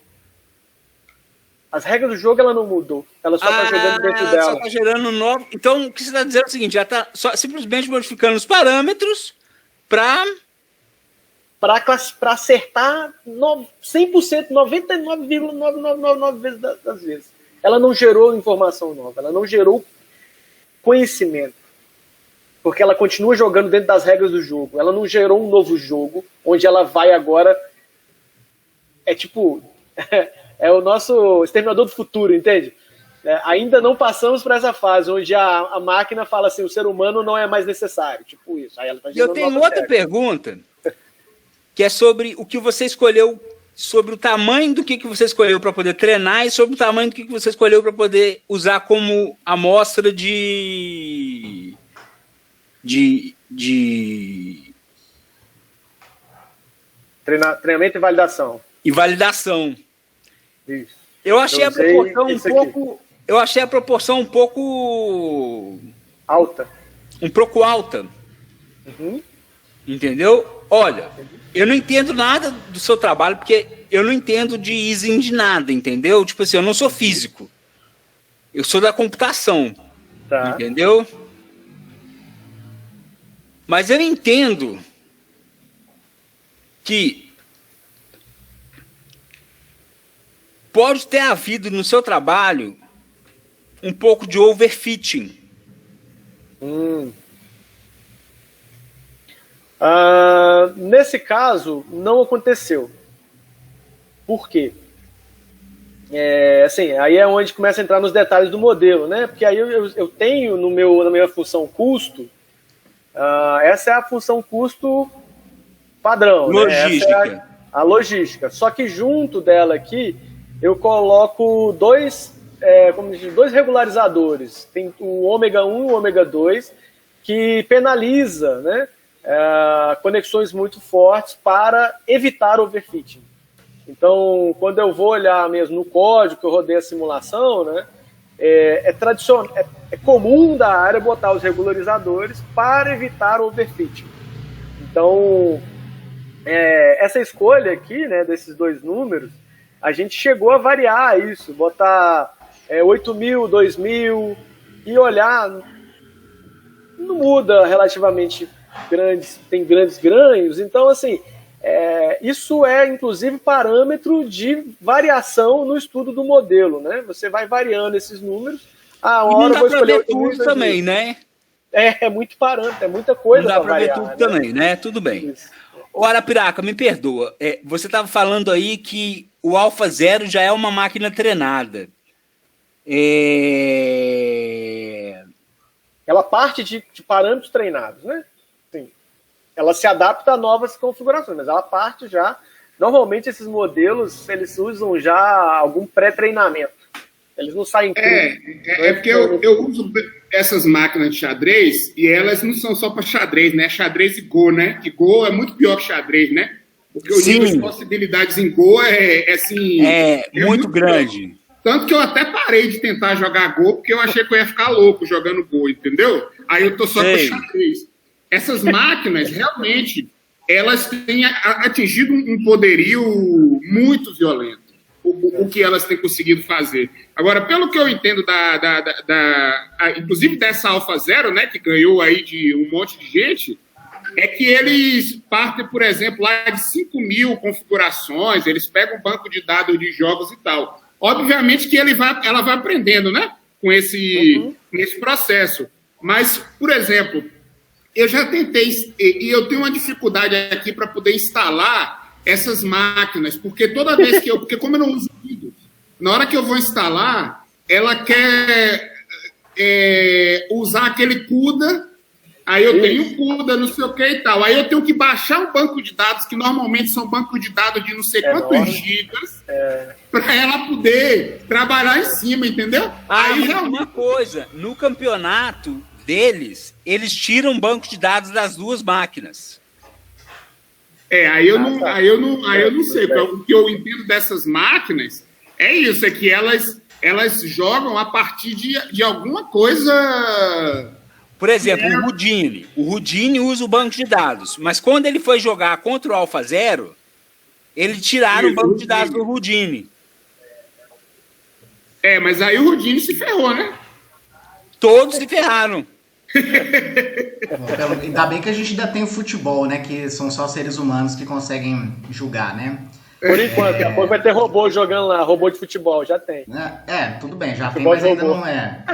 S2: As regras do jogo ela não mudou. Ela só está jogando dentro dela.
S3: Só está gerando novo. Então, o que você está dizendo é o seguinte: já está simplesmente modificando os parâmetros para
S2: acertar 100%, 99,9999 vezes das vezes. Ela não gerou informação nova, ela não gerou conhecimento. Porque ela continua jogando dentro das regras do jogo. Ela não gerou um novo jogo, onde ela vai agora... É tipo... É o nosso Exterminador do Futuro, entende? Ainda não passamos para essa fase, onde a máquina fala assim, o ser humano não é mais necessário. Tipo isso. Aí ela tá
S3: eu tenho outra pergunta, que é sobre o que você escolheu, sobre o tamanho do que você escolheu para poder treinar e sobre o tamanho do que você escolheu para poder usar como amostra de
S2: treinamento e validação.
S3: Isso. Eu achei a proporção um pouco
S2: alta.
S3: Um pouco alta.
S2: Uhum.
S3: Entendeu? Olha, eu não entendo nada do seu trabalho, porque eu não entendo de easing de nada, entendeu? Tipo assim, eu não sou físico. Eu sou da computação.
S2: Tá.
S3: Entendeu? Mas eu entendo que pode ter havido no seu trabalho um pouco de overfitting.
S2: Nesse caso, não aconteceu. Por quê? Assim, aí é onde começa a entrar nos detalhes do modelo, né? Porque aí eu tenho na minha função custo, essa é a função custo padrão.
S3: Logística.
S2: Né? Essa é a logística. Só que junto dela aqui, eu coloco dois regularizadores. Tem o ômega 1 e o ômega 2, que penaliza, né, conexões muito fortes para evitar overfitting. Então, quando eu vou olhar mesmo no código que eu rodei a simulação, né, é comum da área botar os regularizadores para evitar overfitting. Então, essa escolha aqui, né, desses dois números, a gente chegou a variar isso, botar 8.000, 2.000 e olhar, não muda relativamente tem grandes ganhos. Então, assim, isso é, inclusive, parâmetro de variação no estudo do modelo, né? Você vai variando esses números.
S3: Não dá para ver tudo também, né?
S2: É muito parâmetro, é muita coisa.
S3: Não dá para ver tudo também, né? Tudo bem. Isso. Ora, Piraca, me perdoa. Você estava falando aí que o Alpha Zero já é uma máquina treinada.
S2: Ela parte de parâmetros treinados, né? Sim. Ela se adapta a novas configurações, mas ela parte já... Normalmente esses modelos, eles usam já algum pré-treinamento. Eles não saem cru.
S4: Porque eu uso essas máquinas de xadrez e elas não são só para xadrez, né? Xadrez e Go, né? E Go é muito pior que xadrez, né? Porque o nível de possibilidades em Go é
S3: muito grande.
S4: Pior. Tanto que eu até parei de tentar jogar Go, porque eu achei que eu ia ficar louco jogando Go, entendeu? Aí eu tô só com xadrez. Essas máquinas, realmente, elas têm atingido um poderio muito violento. O que elas têm conseguido fazer. Agora, pelo que eu entendo inclusive dessa Alpha Zero, né, que ganhou aí de um monte de gente, é que eles partem, por exemplo, lá de 5.000 configurações, eles pegam um banco de dados de jogos e tal. Obviamente que ela vai aprendendo, né, com esse processo. Mas, por exemplo, eu já tentei, e eu tenho uma dificuldade aqui para poder instalar essas máquinas, porque toda vez porque como eu não uso Windows, na hora que eu vou instalar, ela quer usar aquele CUDA, aí eu tenho CUDA, não sei o que e tal, aí eu tenho que baixar um banco de dados, que normalmente são bancos de dados de não sei quantos gigas, para ela poder trabalhar em cima, entendeu?
S3: Aí uma coisa, no campeonato deles, eles tiram banco de dados das duas máquinas.
S4: Aí eu não sei. O que eu entendo dessas máquinas é isso, é que elas jogam a partir de alguma coisa
S3: Por exemplo, o Houdini usa o banco de dados, mas quando ele foi jogar contra o AlphaZero, ele tiraram o banco de dados do Houdini.
S4: Mas aí o Houdini se ferrou, né?
S3: Todos se ferraram.
S1: Ainda bem que a gente ainda tem o futebol, né? Que são só seres humanos que conseguem julgar, né?
S2: Por enquanto, daqui a pouco vai ter robô jogando lá, robô de futebol, já tem.
S1: Tudo bem, já
S2: futebol
S1: tem, mas ainda
S2: robô.
S1: não é.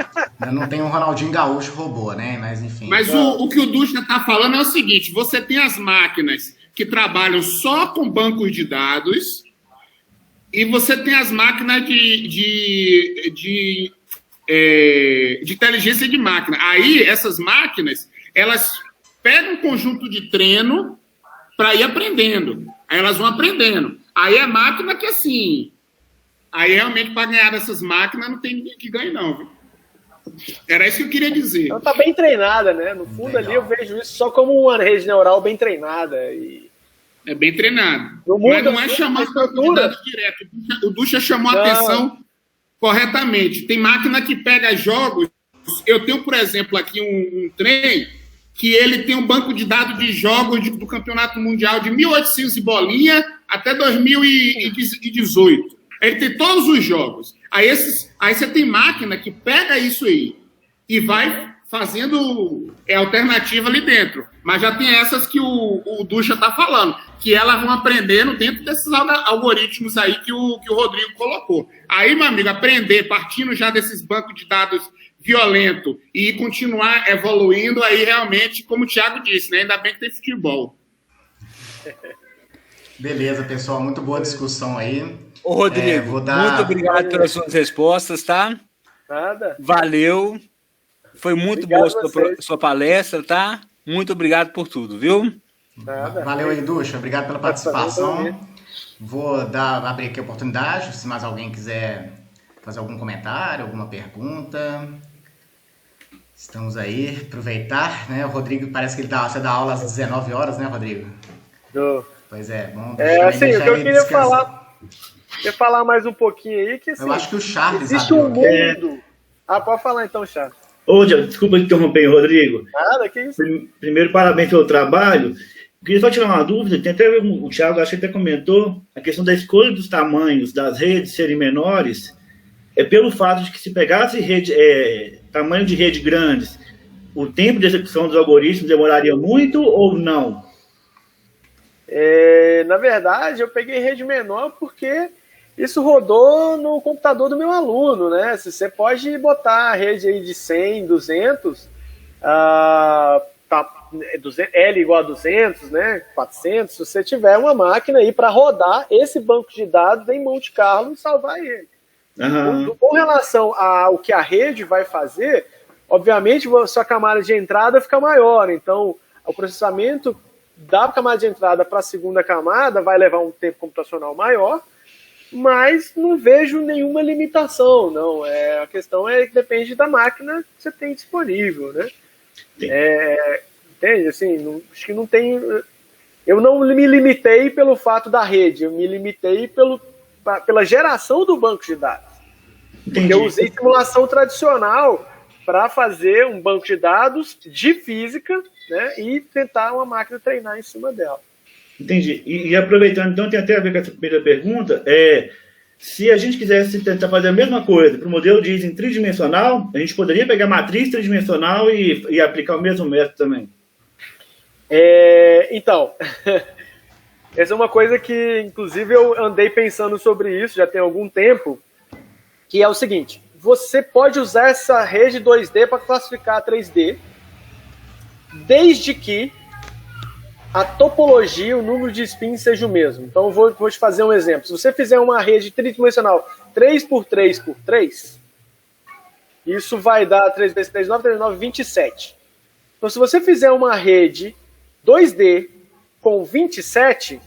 S1: Não tem um Ronaldinho Gaúcho robô, né? Mas enfim.
S4: Mas o que o Ducha está falando é o seguinte: você tem as máquinas que trabalham só com bancos de dados e você tem as máquinas de inteligência de máquina. Aí, essas máquinas, elas pegam um conjunto de treino para ir aprendendo. Aí elas vão aprendendo. Aí a máquina que, assim... Aí, realmente, para ganhar dessas máquinas, não tem ninguém que ganhe, não. Viu? Era isso que eu queria dizer.
S2: Ela tá bem treinada, né? No fundo, ali, eu vejo isso só como uma rede neural bem treinada.
S4: É bem treinado.
S2: Mas
S4: não é chamar de dados direto. O Ducha chamou a atenção corretamente. Tem máquina que pega jogos. Eu tenho, por exemplo, aqui um trem que ele tem um banco de dados de jogos do Campeonato Mundial de 1800 e bolinha até 2018. Ele tem todos os jogos. Aí você tem máquina que pega isso aí e vai fazendo alternativa ali dentro. Mas já tem essas que o Ducha está falando, que elas vão aprendendo dentro desses algoritmos aí que o Rodrigo colocou. Aí, meu amigo, aprender partindo já desses bancos de dados violento e continuar evoluindo, aí realmente, como o Thiago disse, né? Ainda bem que tem futebol.
S1: Beleza, pessoal, muito boa discussão aí.
S3: Ô, Rodrigo, muito obrigado pelas suas respostas, tá?
S2: Nada.
S3: Valeu. Foi muito boa a sua palestra, tá? Muito obrigado por tudo, viu?
S2: Nada.
S1: Valeu aí, Ducha. Obrigado pela participação. Vou abrir aqui a oportunidade, se mais alguém quiser fazer algum comentário, alguma pergunta. Estamos aí, aproveitar, né? O Rodrigo, parece que você dá aula às 19 horas, né, Rodrigo? Pois é, bom.
S2: Assim, o que eu queria falar mais um pouquinho aí, que assim,
S1: eu acho que o Charles
S2: existe um mundo... pode falar então, Charles.
S5: Desculpa interromper, Rodrigo.
S2: Nada, que isso?
S5: Primeiro, parabéns pelo trabalho. Eu queria só tirar uma dúvida, tem até o Thiago, acho que até comentou, a questão da escolha dos tamanhos das redes serem menores, é pelo fato de que se pegasse tamanho de rede grandes, o tempo de execução dos algoritmos demoraria muito ou não?
S2: Na verdade, eu peguei rede menor porque isso rodou no computador do meu aluno, né? Você pode botar a rede aí de 100, 200, L igual a 200, né? 400, se você tiver uma máquina aí para rodar esse banco de dados em Monte Carlo e salvar ele.
S5: Uhum.
S2: Com relação ao que a rede vai fazer, obviamente a sua camada de entrada fica maior, então o processamento da camada de entrada para a segunda camada vai levar um tempo computacional maior, mas não vejo nenhuma limitação, não. A questão é que depende da máquina que você tem disponível, né? Entende? Assim, acho que não tem... Eu não me limitei pelo fato da rede, eu me limitei pela geração do banco de dados. Porque eu usei simulação tradicional para fazer um banco de dados de física, né, e tentar uma máquina treinar em cima dela.
S5: Entendi. E aproveitando, então, tem até a ver com essa primeira pergunta, se a gente quisesse tentar fazer a mesma coisa para o modelo de Ising tridimensional, a gente poderia pegar a matriz tridimensional e aplicar o mesmo método também?
S2: Então, essa é uma coisa que, inclusive, eu andei pensando sobre isso já tem algum tempo, que é o seguinte: você pode usar essa rede 2D para classificar 3D, desde que a topologia, o número de spins seja o mesmo. Então, eu vou te fazer um exemplo. Se você fizer uma rede tridimensional 3x3x3, isso vai dar 3 vezes 3, 9, 3, 9, 27. Então, se você fizer uma rede 2D com 27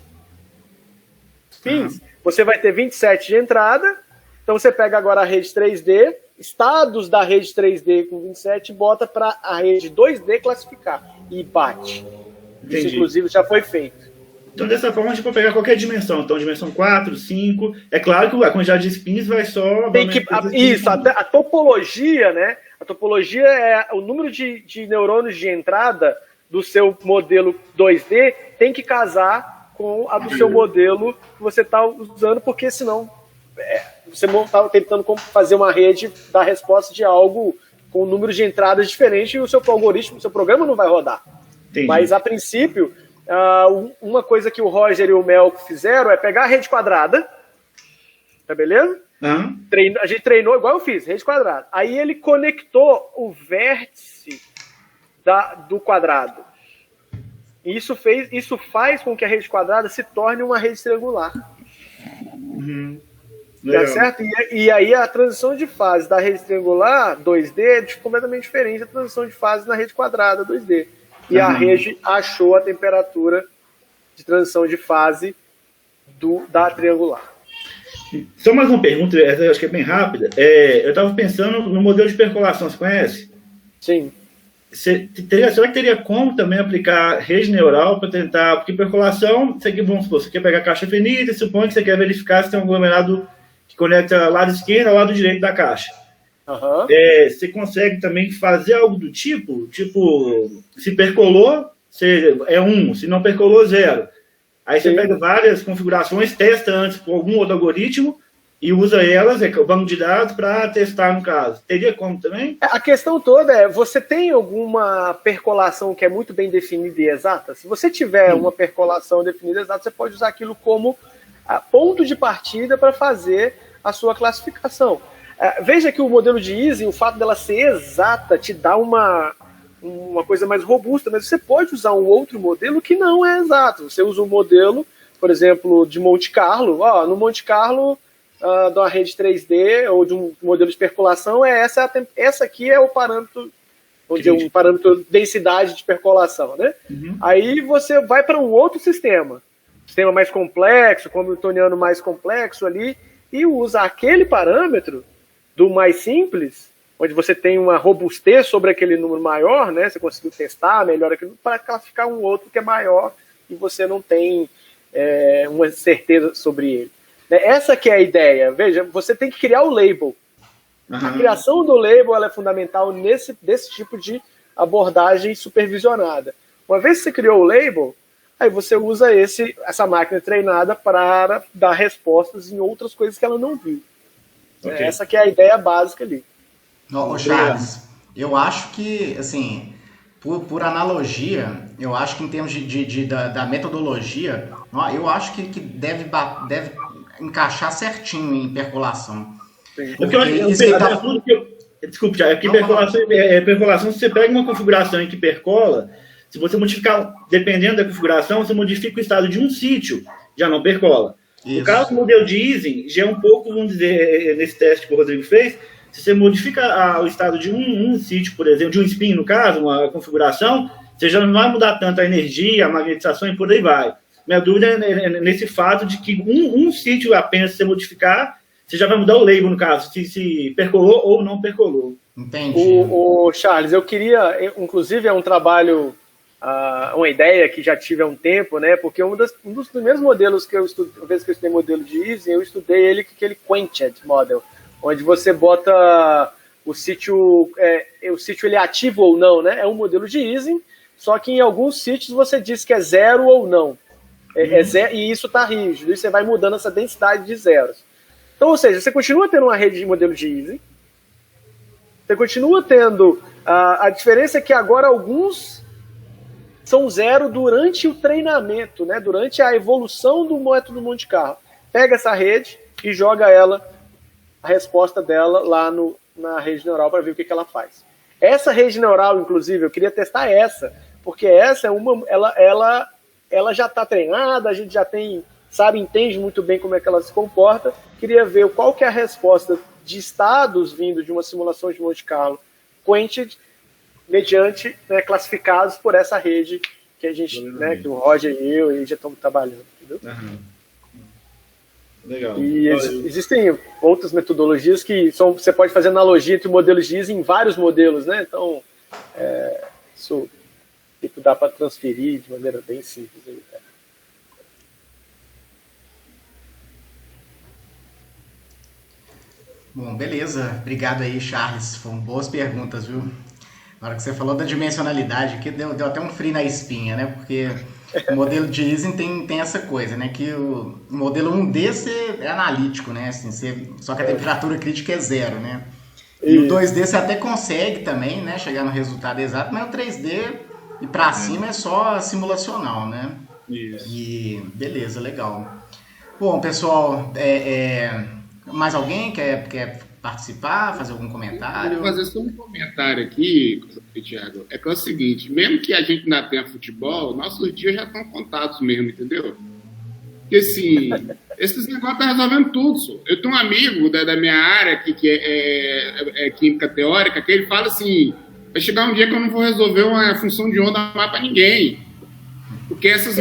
S2: spins, você vai ter 27 de entrada. Então, você pega agora a rede 3D, estados da rede 3D com 27 e bota para a rede 2D classificar. E bate.
S5: Entendi.
S2: Isso, inclusive, já foi feito.
S5: Então, dessa forma, a gente pode pegar qualquer dimensão. Então, dimensão 4, 5. É claro que a quantidade de spins vai só...
S2: Tem que, isso, a topologia, né? A topologia é o número de neurônios de entrada do seu modelo 2D tem que casar com a do seu modelo que você está usando, porque senão você está tentando fazer uma rede da resposta de algo com um número de entradas diferente e o seu algoritmo, o seu programa não vai rodar.
S5: Entendi.
S2: Mas, a princípio, uma coisa que o Roger e o Melco fizeram é pegar a rede quadrada, tá beleza?
S5: Uhum.
S2: A gente treinou igual eu fiz, rede quadrada. Aí ele conectou o vértice do quadrado. E isso faz com que a rede quadrada se torne uma rede triangular.
S5: Uhum.
S2: Tá certo? E aí a transição de fase da rede triangular 2D é completamente diferente da transição de fase na rede quadrada 2D. E a rede achou a temperatura de transição de fase da triangular.
S5: Só mais uma pergunta, essa eu acho que é bem rápida. Eu estava pensando no modelo de percolação, você conhece?
S2: Sim.
S5: Será que teria como também aplicar rede neural para tentar... Porque percolação, vamos supor, você quer pegar a caixa finita, supõe que você quer verificar se tem um aglomerado que conecta lado esquerdo ao lado direito da caixa.
S2: Uhum.
S5: Você consegue também fazer algo do tipo, se percolou, é 1, se não percolou, 0. Aí você pega várias configurações, testa antes por algum outro algoritmo e usa elas, o banco de dados, para testar no caso. Teria como também?
S2: A questão toda é, você tem alguma percolação que é muito bem definida e exata? Se você tiver uma percolação definida e exata, você pode usar aquilo como ponto de partida para fazer a sua classificação. Veja que o modelo de Ising, o fato dela ser exata, te dá uma coisa mais robusta, mas você pode usar um outro modelo que não é exato. Você usa um modelo, por exemplo, de Monte Carlo. No Monte Carlo, de uma rede 3D ou de um modelo de percolação, essa aqui é o parâmetro, vamos dizer, um parâmetro densidade de percolação, né? Uhum. Aí você vai para um outro sistema mais complexo, com o hamiltoniano mais complexo ali, e usa aquele parâmetro do mais simples, onde você tem uma robustez sobre aquele número maior, né? Você conseguiu testar melhor aquilo, para classificar um outro que é maior e você não tem uma certeza sobre ele. Essa que é a ideia. Veja, você tem que criar o label. Uhum. A criação do label ela é fundamental desse tipo de abordagem supervisionada. Uma vez que você criou o label, aí você usa essa máquina treinada para dar respostas em outras coisas que ela não viu. Okay. Essa que é a ideia básica ali.
S1: Ô Charles, eu acho que, assim, por analogia, eu acho que em termos da metodologia, eu acho que deve encaixar certinho em percolação.
S5: Desculpe, já, é que percolação, se você pega uma configuração em que percola, se você modificar, dependendo da configuração, você modifica o estado de um sítio, já não percola. Isso. No caso do modelo de Ising, já é um pouco, vamos dizer, nesse teste que o Rodrigo fez, se você modifica o estado de um sítio, por exemplo, de um spin, no caso, uma configuração, você já não vai mudar tanto a energia, a magnetização e por aí vai. Minha dúvida é nesse fato de que um sítio apenas se você modificar, você já vai mudar o label, no caso, se percolou ou não percolou.
S1: Entendi.
S2: O Charles, eu queria, inclusive, é um trabalho, uma ideia que já tive há um tempo, né? Porque um dos primeiros modelos que eu estudei, uma vez que eu estudei modelo de Ising, eu estudei aquele Quenched Model, onde você bota o sítio ele é ativo ou não, né? É um modelo de Ising, só que em alguns sítios você diz que é 0 ou não. Zero, e isso está rígido, e você vai mudando essa densidade de zeros. Então, ou seja, você continua tendo uma rede de modelo de Ising, você continua tendo... A diferença é que agora alguns são 0 durante o treinamento, né? Durante a evolução do método Monte Carlo. Pega essa rede e joga a resposta dela lá na rede neural para ver o que ela faz. Essa rede neural, inclusive, eu queria testar porque essa é ela já está treinada, a gente já entende muito bem como é que ela se comporta. Queria ver qual que é a resposta de estados vindo de uma simulação de Monte Carlo Quenched, mediante classificados por essa rede que a gente, que o Roger e eu já estamos trabalhando, entendeu?
S5: Uhum. Legal.
S2: E existem outras metodologias que você pode fazer analogia entre modelos de Ising em vários modelos, né? Então, isso dá para transferir de maneira bem simples.
S1: Bom, beleza. Obrigado aí, Charles. Foram boas perguntas, viu? Na hora que você falou da dimensionalidade aqui, deu até um frio na espinha, né? Porque o modelo de Ising tem essa coisa, né? Que o modelo 1D é analítico, né? Assim, só que a temperatura crítica é 0, né? E o 2D você até consegue também, né? Chegar no resultado exato, mas o 3D e pra cima é só simulacional, né?
S5: Isso.
S1: E beleza, legal. Bom, pessoal, mais alguém quer participar, fazer algum comentário?
S4: Vou fazer só um comentário aqui, Thiago. É que é o seguinte, mesmo que a gente ainda tenha futebol, nossos dias já estão contados mesmo, entendeu? Porque, assim, esses negócios estão resolvendo tudo. Só. Eu tenho um amigo da minha área, que é química teórica, que ele fala assim, vai chegar um dia que eu não vou resolver uma função de onda mais para ninguém. Porque essas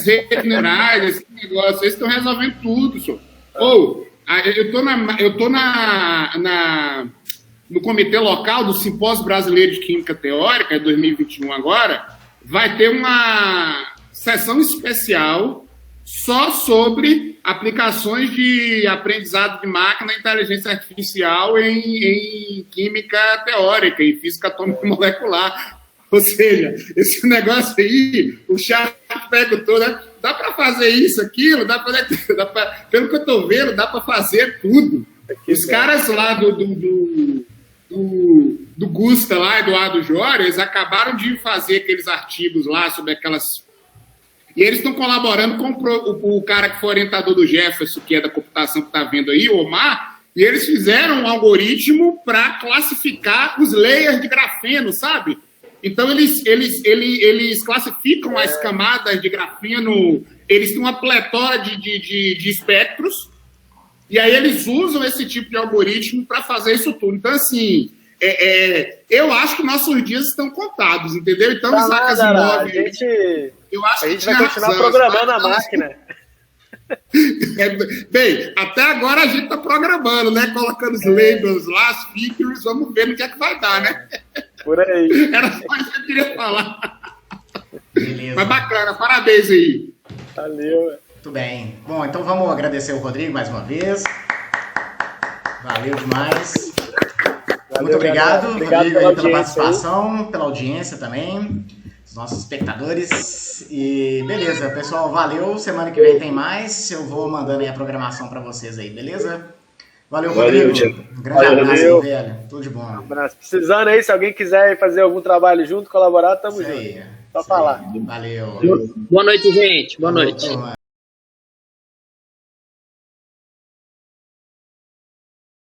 S4: redes neurais, esses negócios, eles estão resolvendo tudo. Só. Eu tô no comitê local do Simpósio Brasileiro de Química Teórica, 2021 agora, vai ter uma sessão especial só sobre aplicações de aprendizado de máquina e inteligência artificial em química teórica, em física atômica molecular. Ou seja, esse negócio aí, o Charles perguntou, né? Dá para fazer isso, aquilo, pelo que eu estou vendo, dá para fazer tudo. Os caras lá do Gusta, lá, Eduardo Jório, eles acabaram de fazer aqueles artigos lá sobre aquelas... E eles estão colaborando com o cara que foi orientador do Jefferson, que é da computação que está vendo aí, o Omar, e eles fizeram um algoritmo para classificar os layers de grafeno, sabe? Então, eles classificam as camadas de grafeno, eles têm uma pletora de espectros, e aí eles usam esse tipo de algoritmo para fazer isso tudo. Então, assim, eu acho que nossos dias estão contados, entendeu? Então, Isaac Asimov...
S2: A gente vai continuar programando a máquina.
S4: Bem, até agora a gente está programando, né? Colocando os labels lá, as features, vamos ver no que é que vai dar, né?
S2: Por aí.
S4: Era só isso que eu queria falar.
S1: Beleza.
S4: Mas bacana, parabéns aí.
S2: Valeu.
S1: Muito bem. Bom, então vamos agradecer o Rodrigo mais uma vez. Valeu demais. Muito obrigado, Rodrigo, pela participação, pela audiência também, os nossos espectadores. E beleza, pessoal, valeu. Semana que vem tem mais. Eu vou mandando aí a programação para vocês aí, beleza? Valeu, Rodrigo. Um grande abraço, velho. Tudo de bom.
S2: Um abraço. Precisando aí, se alguém quiser fazer algum trabalho junto, colaborar, tamo junto. Só falar.
S1: Valeu.
S6: Boa noite, gente. Boa noite.